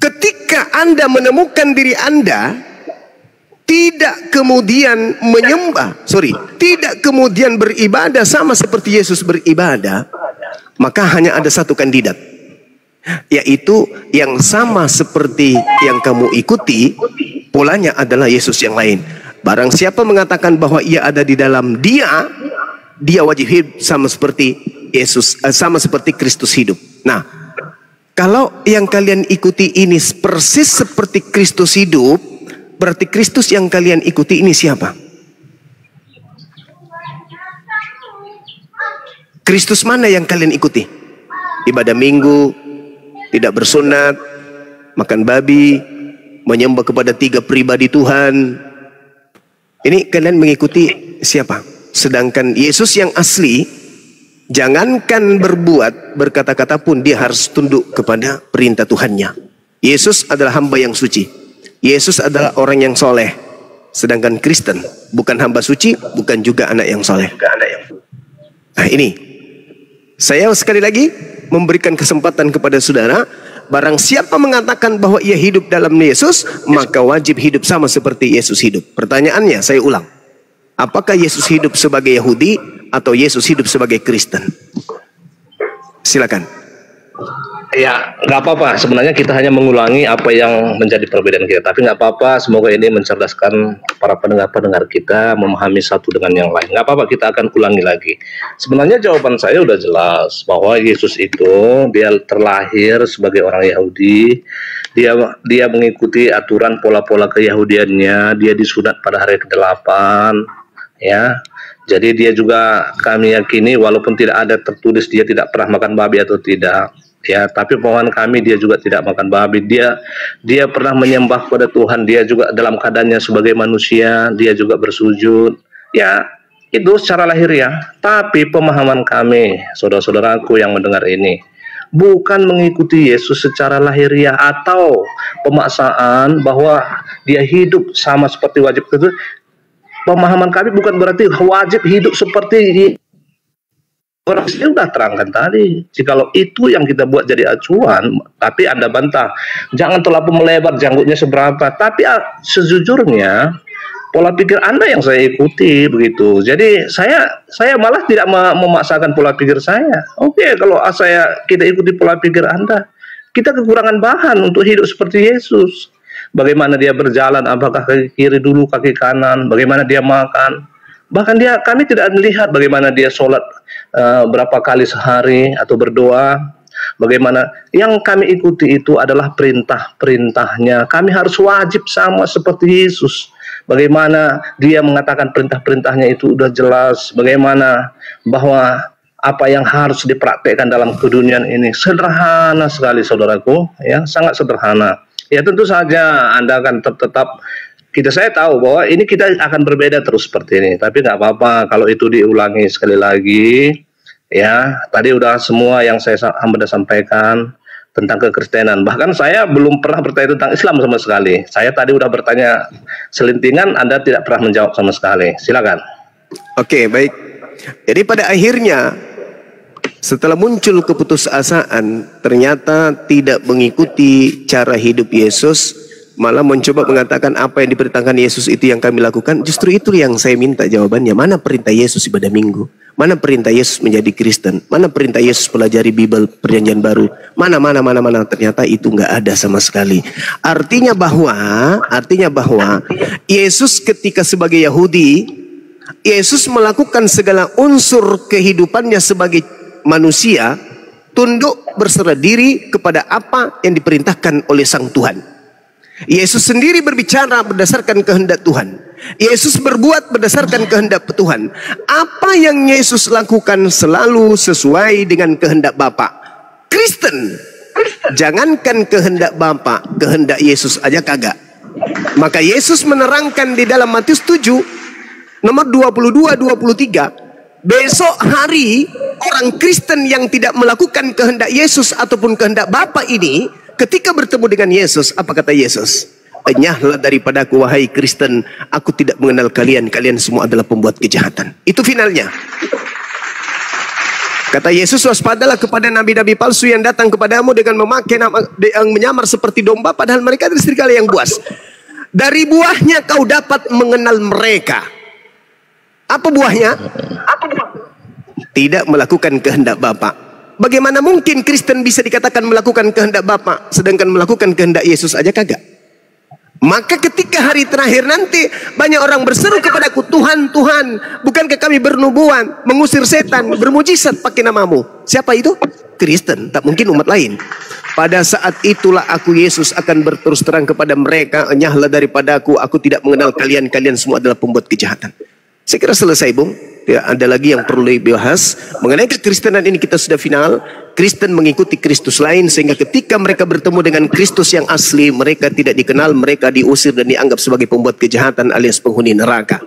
Ketika Anda menemukan diri Anda tidak kemudian tidak kemudian beribadah sama seperti Yesus beribadah, maka hanya ada satu kandidat, yaitu yang sama seperti yang kamu ikuti, polanya adalah Yesus yang lain. Barang siapa mengatakan bahwa ia ada di dalam dia wajib hidup sama seperti Yesus, sama seperti Kristus hidup. Nah, kalau yang kalian ikuti ini persis seperti Kristus hidup, berarti Kristus yang kalian ikuti ini siapa? Kristus mana yang kalian ikuti? Ibadah minggu, tidak bersunat, makan babi, menyembah kepada 3 pribadi Tuhan. Ini kalian mengikuti siapa? Sedangkan Yesus yang asli Jangankan berbuat, berkata-kata pun dia harus tunduk kepada perintah Tuhannya. Yesus adalah hamba yang suci. Yesus adalah orang yang soleh. Sedangkan Kristen bukan hamba suci, bukan juga anak yang soleh. Nah ini, saya sekali lagi memberikan kesempatan kepada saudara. Barang siapa mengatakan bahwa ia hidup dalam Yesus, maka wajib hidup sama seperti Yesus hidup. Pertanyaannya, saya ulang. Apakah Yesus hidup sebagai Yahudi atau Yesus hidup sebagai Kristen? Silakan. Ya, nggak apa-apa. Sebenarnya kita hanya mengulangi apa yang menjadi perbedaan kita. Tapi nggak apa-apa. Semoga ini mencerdaskan para pendengar-pendengar kita memahami satu dengan yang lain. Nggak apa-apa, kita akan ulangi lagi. Sebenarnya jawaban saya udah jelas bahwa Yesus itu dia terlahir sebagai orang Yahudi. Dia mengikuti aturan pola-pola keyahudiannya. Dia disunat pada hari ke-8. Ya. Jadi dia juga kami yakini walaupun tidak ada tertulis dia tidak pernah makan babi atau tidak. Ya, tapi mohon kami dia juga tidak makan babi. Dia pernah menyembah kepada Tuhan. Dia juga dalam keadaannya sebagai manusia, dia juga bersujud. Ya, itu secara lahiriah. Tapi pemahaman kami, saudara-saudaraku yang mendengar ini, bukan mengikuti Yesus secara lahiriah atau pemaksaan bahwa dia hidup sama seperti wajib itu. Pemahaman kami bukan berarti wajib hidup seperti orang sudah terangkan tadi. Jikalau itu yang kita buat jadi acuan, tapi Anda bantah, jangan terlalu melebar janggutnya seberapa. Tapi sejujurnya pola pikir Anda yang saya ikuti begitu. Jadi saya malah tidak memaksakan pola pikir saya. Oke, kalau kita ikuti pola pikir Anda, kita kekurangan bahan untuk hidup seperti Yesus. Bagaimana dia berjalan, apakah kaki kiri dulu, kaki kanan, bagaimana dia makan. Bahkan kami tidak melihat bagaimana dia sholat berapa kali sehari atau berdoa. Bagaimana yang kami ikuti itu adalah perintah-perintahnya. Kami harus wajib sama seperti Yesus. Bagaimana dia mengatakan perintah-perintahnya itu sudah jelas. Bagaimana bahwa apa yang harus dipraktekkan dalam keduniaan ini sederhana sekali, saudaraku, ya, sangat sederhana. Ya tentu saja Anda akan tetap saya tahu bahwa ini kita akan berbeda terus seperti ini, tapi nggak apa-apa kalau itu diulangi sekali lagi. Ya, tadi udah semua yang saya sampaikan tentang kekristenan. Bahkan saya belum pernah bertanya tentang Islam sama sekali. Saya tadi udah bertanya selintingan, Anda tidak pernah menjawab sama sekali. Silakan. Oke, baik. Jadi pada akhirnya setelah muncul keputusasaan, ternyata tidak mengikuti cara hidup Yesus, malah mencoba mengatakan apa yang diperintahkan Yesus itu yang kami lakukan. Justru itu yang saya minta jawabannya. Mana perintah Yesus ibadah minggu? Mana perintah Yesus menjadi Kristen? Mana perintah Yesus pelajari Bible Perjanjian Baru? Mana? Ternyata itu nggak ada sama sekali. Artinya bahwa Yesus ketika sebagai Yahudi, Yesus melakukan segala unsur kehidupannya sebagai manusia, tunduk berserah diri kepada apa yang diperintahkan oleh Sang Tuhan. Yesus sendiri berbicara berdasarkan kehendak Tuhan. Yesus berbuat berdasarkan kehendak Tuhan. Apa yang Yesus lakukan selalu sesuai dengan kehendak Bapa. Kristen, jangankan kehendak Bapa, kehendak Yesus aja kagak. Maka Yesus menerangkan di dalam Matius 7 nomor 22-23, besok hari orang Kristen yang tidak melakukan kehendak Yesus ataupun kehendak Bapa ini, ketika bertemu dengan Yesus, apa kata Yesus? Enyahlah daripadaku wahai Kristen, aku tidak mengenal kalian, kalian semua adalah pembuat kejahatan. Itu finalnya. Kata Yesus, waspadalah kepada nabi-nabi palsu yang datang kepadamu dengan memakai nama yang menyamar seperti domba, padahal mereka adalah serigala yang buas. Dari buahnya kau dapat mengenal mereka. Apa buahnya? Tidak melakukan kehendak Bapa. Bagaimana mungkin Kristen bisa dikatakan melakukan kehendak Bapa, sedangkan melakukan kehendak Yesus aja kagak? Maka ketika hari terakhir nanti banyak orang berseru kepadaku, Tuhan, Tuhan, bukankah kami bernubuat, mengusir setan, bermujizat pakai namamu? Siapa itu? Kristen, tak mungkin umat lain. Pada saat itulah aku Yesus akan berterus terang kepada mereka, enyahlah daripadaku, aku tidak mengenal kalian, kalian semua adalah pembuat kejahatan. Saya kira selesai, Bung. Tidak ada lagi yang perlu dibahas. Mengenai kekristenan ini kita sudah final. Kristen mengikuti Kristus lain, sehingga ketika mereka bertemu dengan Kristus yang asli, mereka tidak dikenal, mereka diusir dan dianggap sebagai pembuat kejahatan alias penghuni neraka.